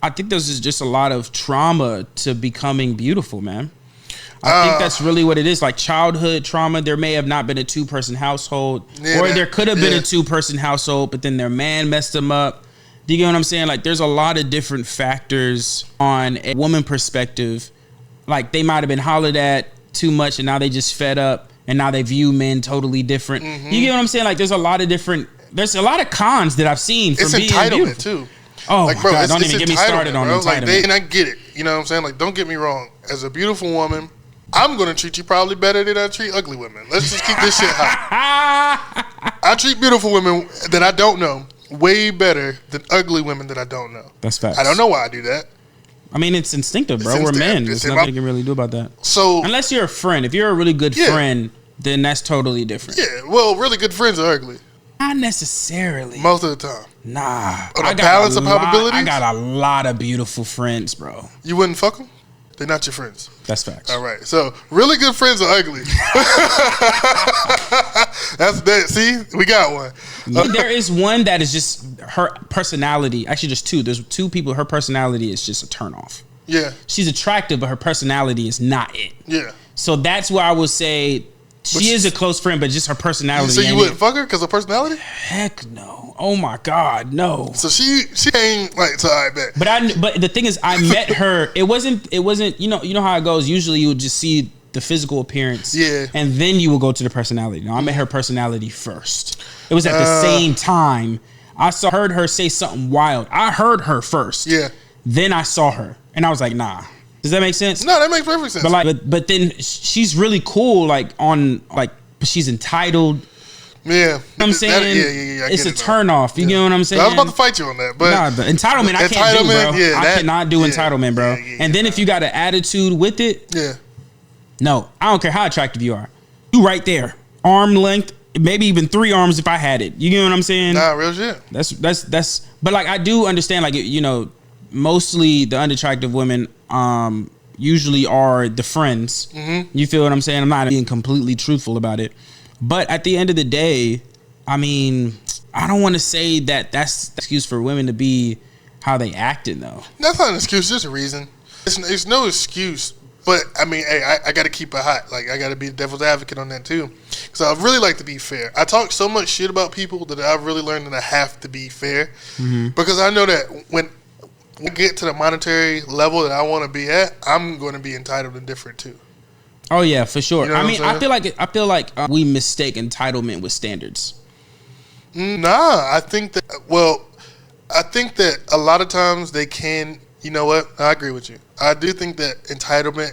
I think there's just a lot of trauma to becoming beautiful, man. I think that's really what it is. Like childhood trauma. There may have not been a 2-person household, or there could have been a 2-person household, but then their man messed them up. Do you get what I'm saying? Like there's a lot of different factors on a woman perspective. Like they might have been hollered at too much, and now they just fed up, and now they view men totally different. Mm-hmm. You get what I'm saying? Like there's a lot of cons that I've seen from being beautiful. It's entitlement too. Oh, like, bro, God, don't even get me started on entitlement. Like and I get it. You know what I'm saying? Like, don't get me wrong. As a beautiful woman, I'm going to treat you probably better than I treat ugly women. Let's just keep this shit high. I treat beautiful women that I don't know way better than ugly women that I don't know. That's facts. I don't know why I do that. I mean, it's instinctive, bro. We're men. There's nothing you can really do about that. So, unless you're a friend. If you're a really good friend, then that's totally different. Yeah, well, really good friends are ugly. Not necessarily. Most of the time. Nah. On a balance of probabilities? I got a lot of beautiful friends, bro. You wouldn't fuck them? They're not your friends. That's facts. All right. So, really good friends are ugly. That's that. See? We got one. There is one that is just her personality. Actually, just two. There's 2 people. Her personality is just a turnoff. Yeah. She's attractive, but her personality is not it. Yeah. So that's where I would say she is a close friend, but just her personality. So you wouldn't fuck her because of personality? Heck no. Oh my God, no. So she ain't like, so I bet. But the thing is, I met her. It wasn't. You know how it goes. Usually, you would just see the physical appearance, and then you will go to the personality. No, I met her personality first. It was at the same time. Heard her say something wild. I heard her first. Yeah. Then I saw her, and I was like, nah. Does that make sense? No, that makes perfect sense. But then she's really cool. But she's entitled. Yeah. You know what I'm saying? Yeah. It's a turn off. You know what I'm saying? I was about to fight you on that, but the entitlement I can't do, bro. I cannot do entitlement, bro. And then if you got an attitude with it, no, I don't care how attractive you are. You right there, arm length, maybe even 3 arms if I had it. You know what I'm saying? Nah, real shit. That's. But like I do understand, like, you know, mostly the unattractive women usually are the friends. You feel what I'm saying? I'm not being completely truthful about it. But at the end of the day, I mean, I don't want to say that that's an excuse for women to be how they acting, though. That's not an excuse. It's just a reason. It's no excuse. But, I mean, hey, I got to keep it hot. Like, I got to be the devil's advocate on that, too. Because I really like to be fair. I talk so much shit about people that I've really learned that I have to be fair. Because I know that when we get to the monetary level that I want to be at, I'm going to be entitled and different, too. Oh yeah, for sure. You know I mean, I feel like we mistake entitlement with standards. Nah, I think that a lot of times they can. You know what? I agree with you. I do think that entitlement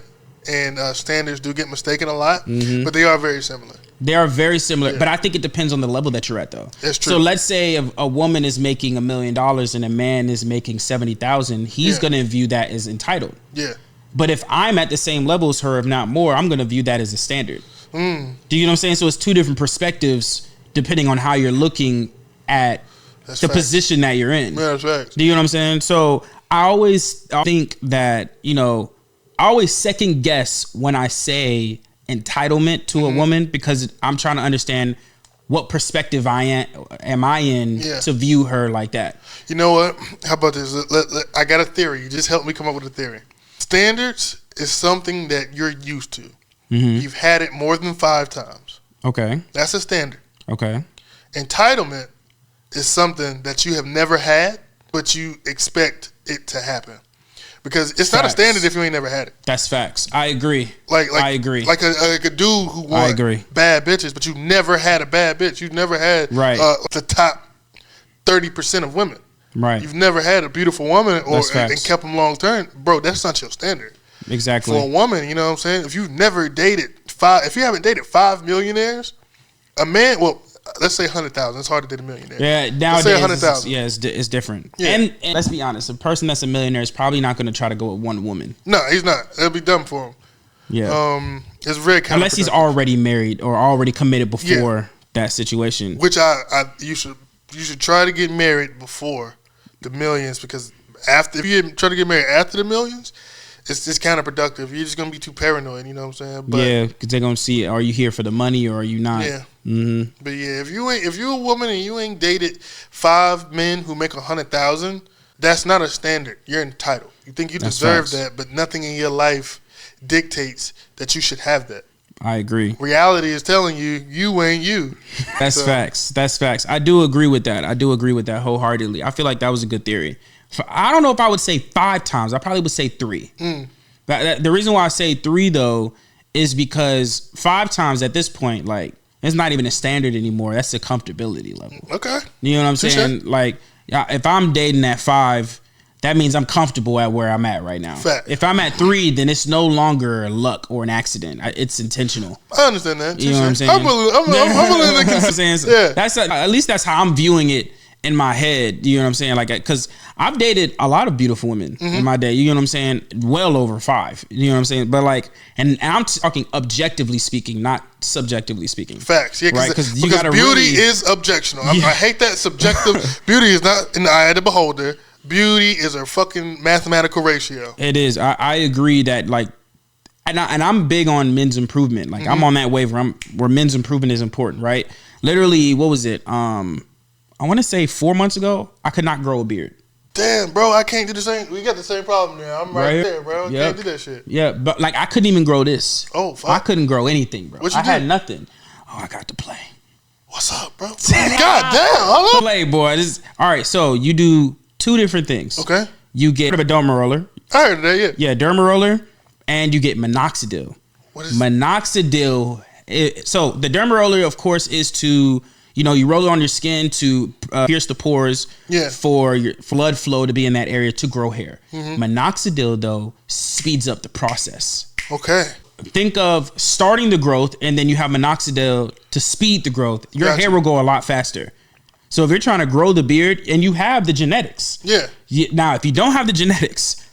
and standards do get mistaken a lot, but they are very similar. They are very similar, but I think it depends on the level that you're at, though. That's true. So let's say a woman is making $1 million and a man is making 70,000. He's going to view that as entitled. Yeah. But if I'm at the same level as her, if not more, I'm going to view that as a standard. Do you know what I'm saying? So it's 2 different perspectives depending on how you're looking at position that you're in. Yeah, that's right. Do you know what I'm saying? So I always think that, you know, I always second guess when I say entitlement to a woman because I'm trying to understand what perspective am I in to view her like that. You know what? How about this? I got a theory. You just helped me come up with a theory. Standards is something that you're used to. You've had it more than 5 times. Okay. That's a standard. Okay. Entitlement is something that you have never had, but you expect it to happen. Because it's not a standard if you ain't never had it. That's facts. I agree. I agree. Like a dude who wants bad bitches, but you've never had a bad bitch. You've never had the top 30% of women. Right. You've never had a beautiful woman and kept them long term. Bro, that's not your standard. Exactly. For a woman, you know what I'm saying? If you've never dated if you haven't dated 5 millionaires, a man, well, let's say 100,000. It's hard to date a millionaire. Yeah, nowadays, let's say 100,000. It's different. Yeah. And let's be honest, a person that's a millionaire is probably not going to try to go with one woman. No, he's not. It'll be dumb for him. Yeah. It's very counterproductive. Unless he's already married or already committed before that situation. Which you should try to get married before the millions, because if you try to get married after the millions, it's counterproductive. You're just gonna be too paranoid. You know what I'm saying? But, yeah, because they're gonna see, are you here for the money or are you not? Yeah. But yeah, if you're a woman and you ain't dated 5 men who make 100,000, that's not a standard. You're entitled. You think you deserve that, but nothing in your life dictates that you should have that. I agree. Reality is telling you ain't you. That's facts. That's facts. I do agree with that. Wholeheartedly. I feel like that was a good theory. I don't know if I would say 5 times. I probably would say 3. The reason why I say 3 though is because 5 times at this point, like, it's not even a standard anymore. That's a comfortability level. Okay. You know what I'm saying? Sure. Like, if I'm dating at 5, that means I'm comfortable at where I'm at right now. Fact. If I'm at 3, then it's no longer luck or an accident. It's intentional. I understand that. You know what I'm saying? I'm willing to consider. That's at least that's how I'm viewing it in my head. You know what I'm saying? Like, because I've dated a lot of beautiful women in my day. You know what I'm saying? Well over 5. You know what I'm saying? But like, and I'm talking objectively speaking, not subjectively speaking. Facts. Yeah, right? Because beauty is objectional. I hate that subjective. Beauty is not in the eye of the beholder. Beauty is a fucking mathematical ratio. It is. I agree that, like, and I'm big on men's improvement. Like, I'm on that wave where men's improvement is important, right? Literally, what was it? I want to say 4 months ago, I could not grow a beard. Damn, bro, I can't do the same. We got the same problem there. I'm right there, bro. I can't do that shit. Yeah, but like I couldn't even grow this. Oh, fuck. I couldn't grow anything, bro. What you had nothing. Oh, I got to play. What's up, bro? God damn. Hello? Play, boy. All right, so you do 2 different things. Okay. You get a derma roller. I heard that, yeah. Yeah, derma roller, and you get minoxidil. What is minoxidil? So the derma roller, of course, is to, you roll it on your skin to pierce the pores for your blood flow to be in that area to grow hair. Minoxidil, though, speeds up the process. Okay. Think of starting the growth, and then you have minoxidil to speed the growth. Your hair will go a lot faster. So if you're trying to grow the beard and you have the genetics. Yeah. Now, if you don't have the genetics,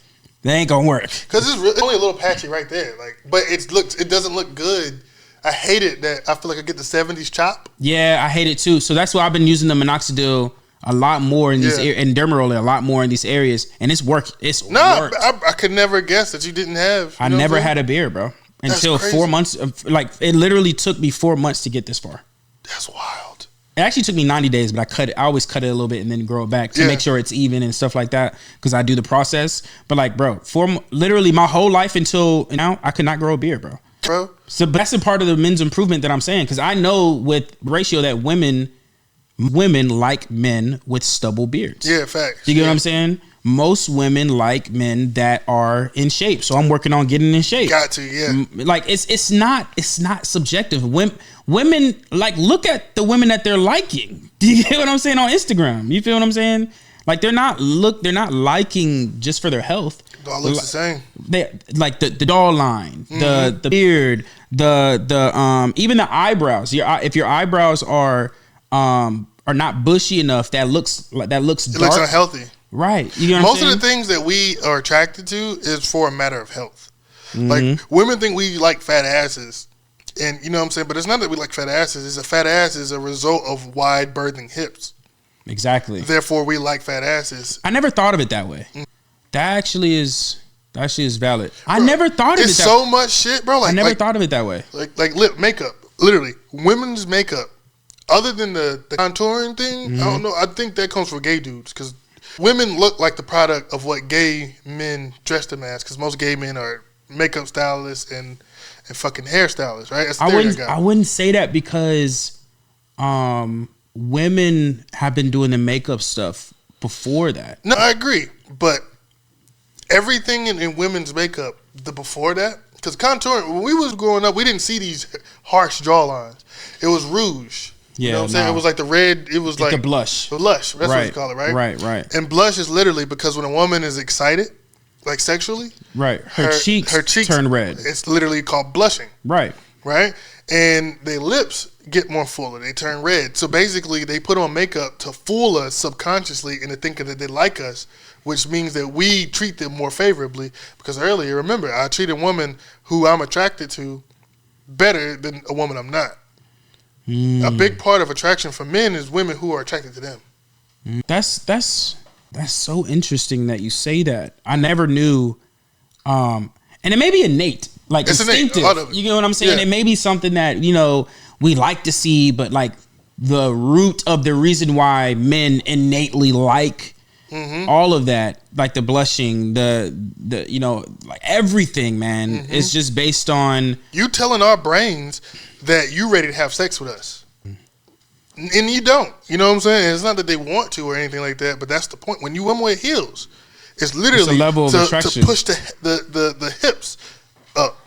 that ain't going to work. Because it's only a little patchy right there. But it doesn't look good. I hate it that I feel like I get the 70s chop. Yeah, I hate it too. So that's why I've been using the minoxidil a lot more in these and derma roller a lot more in these areas, and it's worked. I could never guess that you didn't have. I never had a beard, bro, until 4 months. Like it literally took me 4 months to get this far. That's wild. It actually took me 90 days, but I always cut it a little bit and then grow it back to make sure it's even and stuff like that because I do the process. But like, bro, literally my whole life until now, I could not grow a beard, bro. So but that's a part of the men's improvement that I'm saying, because I know with ratio that women like men with stubble beards. Yeah, facts. You get what I'm saying? Most women like men that are in shape, so I'm working on getting in shape. Got to, yeah. Like it's not subjective. Women like look at the women that they're liking. Do you get what I'm saying on Instagram? You feel what I'm saying? Like they're not liking just for their health. It all looks the same. They like the doll line, the beard, the even the eyebrows. If your eyebrows are not bushy enough, that looks dark. It looks unhealthy. Right. You know Most of the things that we are attracted to is for a matter of health. Like women think we like fat asses. And you know what I'm saying? But it's not that we like fat asses. It's a fat ass is a result of wide birthing hips. Exactly. Therefore, we like fat asses. I never thought of it that way. That actually is valid. Bro, I never thought of it that way. It's so much shit, bro. I never thought of it that way. Like lip makeup. Literally. Women's makeup. Other than the contouring thing, I don't know. I think that comes from gay dudes. Because women look like the product of what gay men dress them as. Because most gay men are makeup stylists and fucking hairstylists, right? That's I wouldn't say that because women have been doing the makeup stuff before that. No, I agree. But everything in women's makeup, before that, because contouring, when we was growing up, we didn't see these harsh jawlines. It was rouge. Yeah, you know what I'm saying? It was like the red, it was like the blush. The blush. That's what you call it, right? Right. And blush is literally because when a woman is excited, like sexually, right, her cheeks turn red. It's literally called blushing. Right. And their lips get more fuller. They turn red. So basically, they put on makeup to fool us subconsciously into thinking that they like us, which means that we treat them more favorably. Because earlier, remember, I treat a woman who I'm attracted to better than a woman I'm not. A big part of attraction for men is women who are attracted to them. That's so interesting that you say that. I never knew, and it may be innate, like it's instinctive. Innate, you know what I'm saying? Yeah. It may be something that we like to see, but like the root of the reason why men innately like all of that, like the blushing, the like everything, man, is just based on you telling our brains that you ready to have sex with us. And you don't. You know what I'm saying? It's not that they want to or anything like that, but that's the point. When you wear heels, it's literally a level of attraction to push the hips up.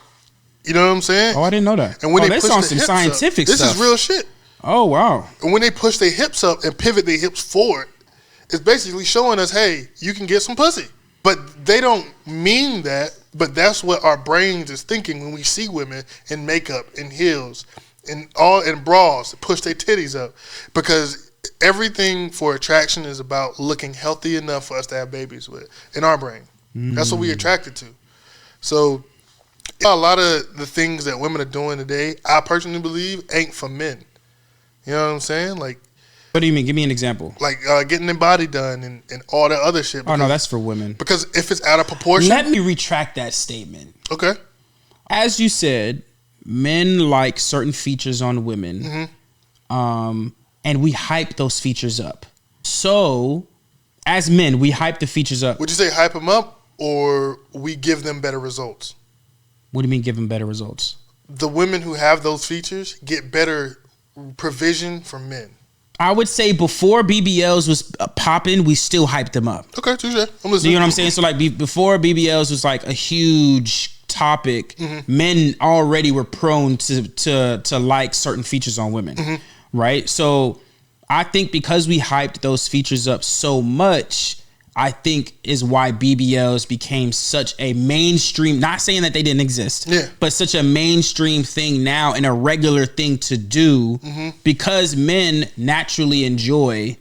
You know what I'm saying? Oh, I didn't know that. And when they push on the some hips scientific up, stuff. This is real shit. Oh, wow. And when they push their hips up and pivot their hips forward, it's basically showing us, hey, you can get some pussy. But they don't mean that, but that's what our brains is thinking when we see women in makeup, in heels, in bras, push their titties up, because everything for attraction is about looking healthy enough for us to have babies with in our brain. That's what we're attracted to. So a lot of the things that women are doing today, I personally believe, ain't for men. You know what I'm saying? Like, what do you mean? Give me an example. Like getting their body done and all that other shit. Because, oh no, that's for women. Because if it's out of proportion. Let me retract that statement. Okay. As you said, men like certain features on women, and we hype those features up. So as men, we hype the features up. Would you say hype them up or we give them better results? What do you mean give them better results? The women who have those features get better provision from men. I would say before BBLs was popping, we still hyped them up. Okay, touche. I'm listening. You know what I'm saying? So like before BBLs was like a huge topic, men already were prone to like certain features on women, right? So I think because we hyped those features up so much, I think is why BBLs became such a mainstream, not saying that they didn't exist, but such a mainstream thing now and a regular thing to do because men naturally enjoy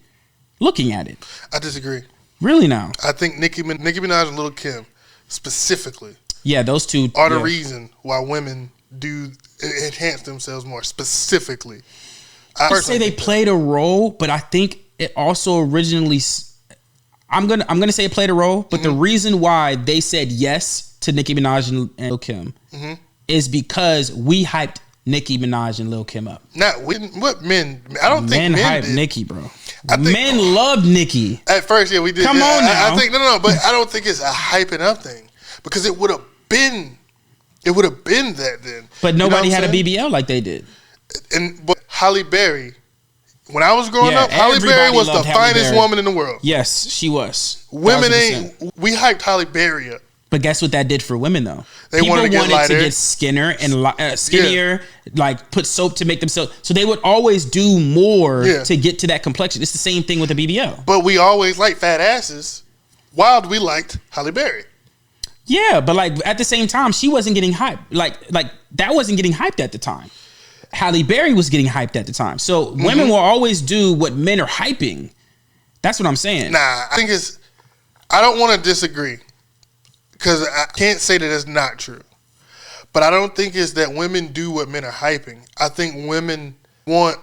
looking at it. I disagree. Really now? I think Nicki Minaj and Lil' Kim specifically those two are the reason why women do enhance themselves more specifically. I would say they played a role, but I think it also originally... I'm gonna say it played a role, but the reason why they said yes to Nicki Minaj and Lil' Kim is because we hyped Nicki Minaj and Lil' Kim up. What men? I don't think men hyped did. Nicki, bro. Men loved Nicki. At first, we did. Come on now. I think no, but I don't think it's a hyping up thing because it would have been that then. But nobody had a BBL like they did. But Halle Berry. When I was growing up, Halle Berry was the finest woman in the world. Yes, she was. Women 1,000%. We hyped Halle Berry up. But guess what that did for women though? People wanted to get skinnier, like put soap to make themselves. So they would always do more to get to that complexion. It's the same thing with the BBL. But we always liked fat asses, while we liked Halle Berry. Yeah, but like at the same time, she wasn't getting hyped. Like that wasn't getting hyped at the time. Halle Berry was getting hyped at the time. So women will always do what men are hyping. That's what I'm saying. Nah, I don't want to disagree because I can't say that it's not true. But I don't think it's that women do what men are hyping. I think women want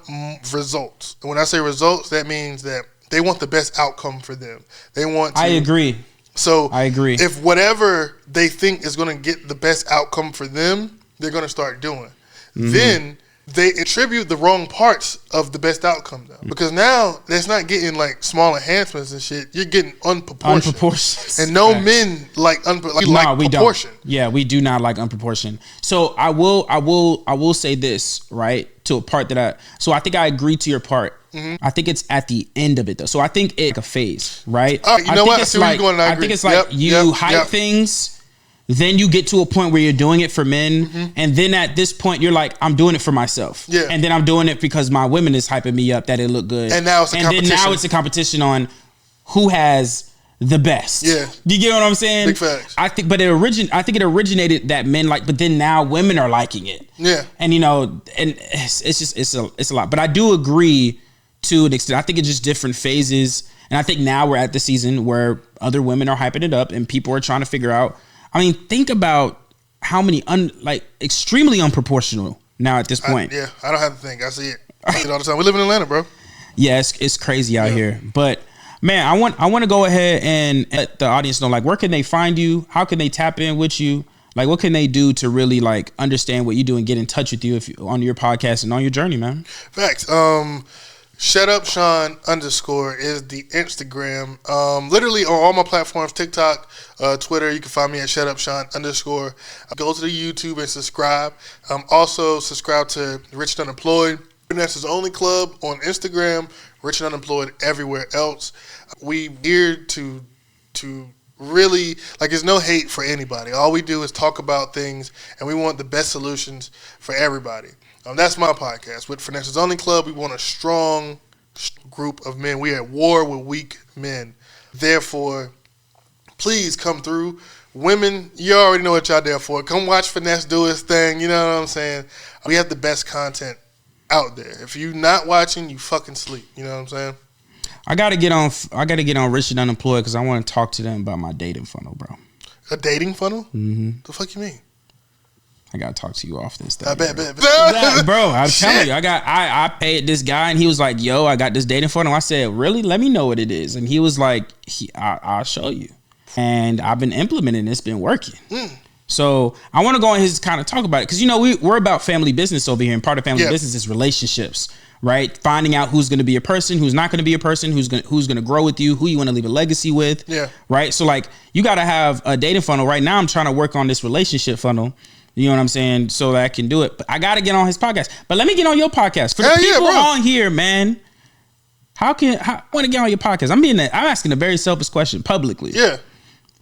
results. And when I say results, that means that they want the best outcome for them. They want to. I agree. So I agree. If whatever they think is going to get the best outcome for them, they're going to start doing. Then they attribute the wrong parts of the best outcome though. Because now that's not getting like small enhancements and shit. You're getting unproportioned. And no men like proportion. Don't. Yeah, we do not like unproportioned. So I will say this, right? To a part that I think I agree to your part. I think it's at the end of it though. So I think it's like a phase, right? You know what? I see where you're going. I think it's like you hype things. Then you get to a point where you're doing it for men. And then at this point, you're like, I'm doing it for myself. Yeah. And then I'm doing it because my women is hyping me up that it look good. And now it's a competition. Then now it's a competition on who has the best. Yeah. Do you get what I'm saying? Big facts. I think it originated that men like, but then now women are liking it. Yeah. And and it's a lot. But I do agree to an extent. I think it's just different phases. And I think now we're at the season where other women are hyping it up and people are trying to figure out. I mean, think about how many extremely unproportional now at this point. I don't have to think. I see it. I see it all the time. We live in Atlanta, bro. Yeah, it's crazy out here. But man, I want to go ahead and let the audience know, like, where can they find you? How can they tap in with you? Like, what can they do to really like understand what you do and get in touch with you on your podcast and on your journey, man? Facts. ShutUpSean _ is the Instagram. Literally on all my platforms, TikTok, Twitter, you can find me at ShutUpSean _ Go to the YouTube and subscribe. Also subscribe to Rich and Unemployed. Fampreneurs Only Club on Instagram, Rich and Unemployed everywhere else. We geared to really, like, there's no hate for anybody. All we do is talk about things, and we want the best solutions for everybody. That's my podcast. With Fampreneurs Only Club, we want a strong group of men. We are at war with weak men. Therefore, please come through. Women, you already know what y'all there for. Come watch Finesse do his thing. You know what I'm saying? We have the best content out there. If you're not watching, you fucking sleep. You know what I'm saying? I gotta get on Rich and Unemployed because I want to talk to them about my dating funnel, bro. A dating funnel? The fuck you mean? I gotta talk to you off this thing. I bet. Bro, I'm telling you, I paid this guy and he was like, yo, I got this dating funnel. I said, really? Let me know what it is. And he was like, I'll show you. And I've been implementing it. It's been working. So I want to go on his kind of talk about it because, you know, we're about family business over here, and part of family business is relationships, right? Finding out who's going to be a person, who's not going to be a person, who's going to grow with you, who you want to leave a legacy with, right? So like you got to have a dating funnel. Right now I'm trying to work on this relationship funnel. You know what I'm saying? So that I can do it. But I got to get on his podcast. But let me get on your podcast. For the people on here, man, I want to get on your podcast? I'm asking a very selfish question publicly. Yeah.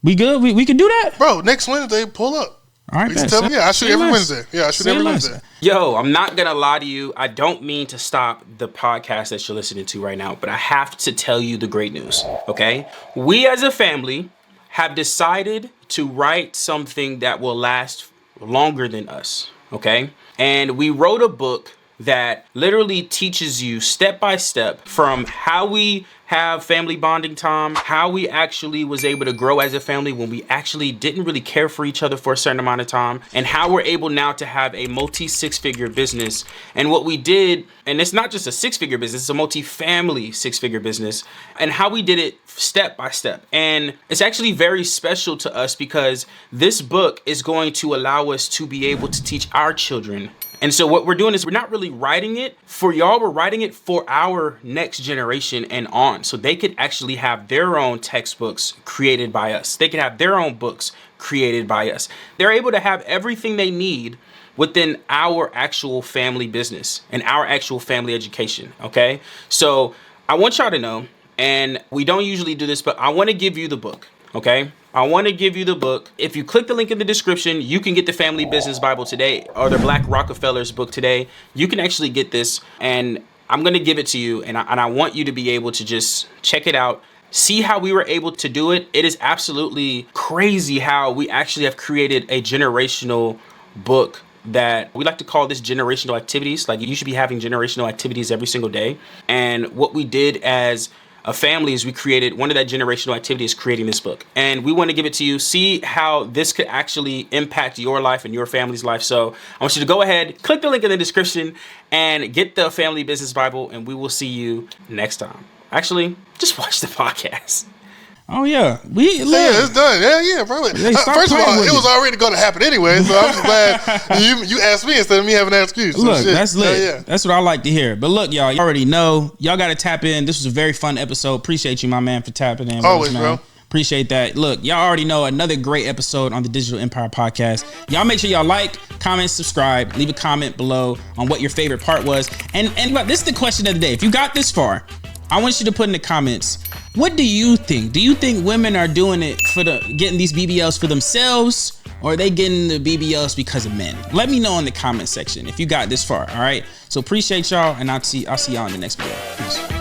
We good? We can do that? Bro, next Wednesday, pull up. All right, I shoot every Wednesday. Yeah, I shoot every Wednesday. Yo, I'm not going to lie to you. I don't mean to stop the podcast that you're listening to right now, but I have to tell you the great news, okay? We as a family have decided to write something that will last longer than us, okay? And we wrote a book that literally teaches you step by step from how we have family bonding time, how we actually was able to grow as a family when we actually didn't really care for each other for a certain amount of time, and how we're able now to have a multi-six-figure business. And what we did, and it's not just a six-figure business, it's a multi-family six-figure business, and how we did it step by step. And it's actually very special to us because this book is going to allow us to be able to teach our children. And so what we're doing is we're not really writing it for y'all, we're writing it for our next generation and on. So they could actually have their own textbooks created by us. They could have their own books created by us. They're able to have everything they need within our actual family business and our actual family education, okay? So I want y'all to know, and we don't usually do this, but I want to give you the book, okay? I want to give you the book. If you click the link in the description, you can get the Family Business Bible today or the Black Rockefeller's book today. You can actually get this, and I'm going to give it to you, and I want you to be able to just check it out. See how we were able to do it. It is absolutely crazy how we actually have created a generational book that we like to call this generational activities. Like, you should be having generational activities every single day. And what we did as a family is we created one of that generational activities, creating this book. And we want to give it to you. See how this could actually impact your life and your family's life. So I want you to go ahead, click the link in the description and get the Family Business Bible, and we will see you next time. Actually, just watch the podcast. Oh yeah, it's done. Yeah, bro. First of all, it was already going to happen anyway, so I'm just glad you asked me instead of me having to ask you. So look, that's lit. Yeah. That's what I like to hear. But look, y'all already know. Y'all got to tap in. This was a very fun episode. Appreciate you, my man, for tapping in. Always, bro. Appreciate that. Look, y'all already know, another great episode on the Digital Empire Podcast. Y'all make sure y'all like, comment, subscribe, leave a comment below on what your favorite part was. And this is the question of the day. If you got this far, I want you to put in the comments, what do you think? Do you think women are doing it getting these BBLs for themselves, or are they getting the BBLs because of men? Let me know in the comment section if you got this far. All right. So appreciate y'all, and I'll see y'all in the next video. Peace.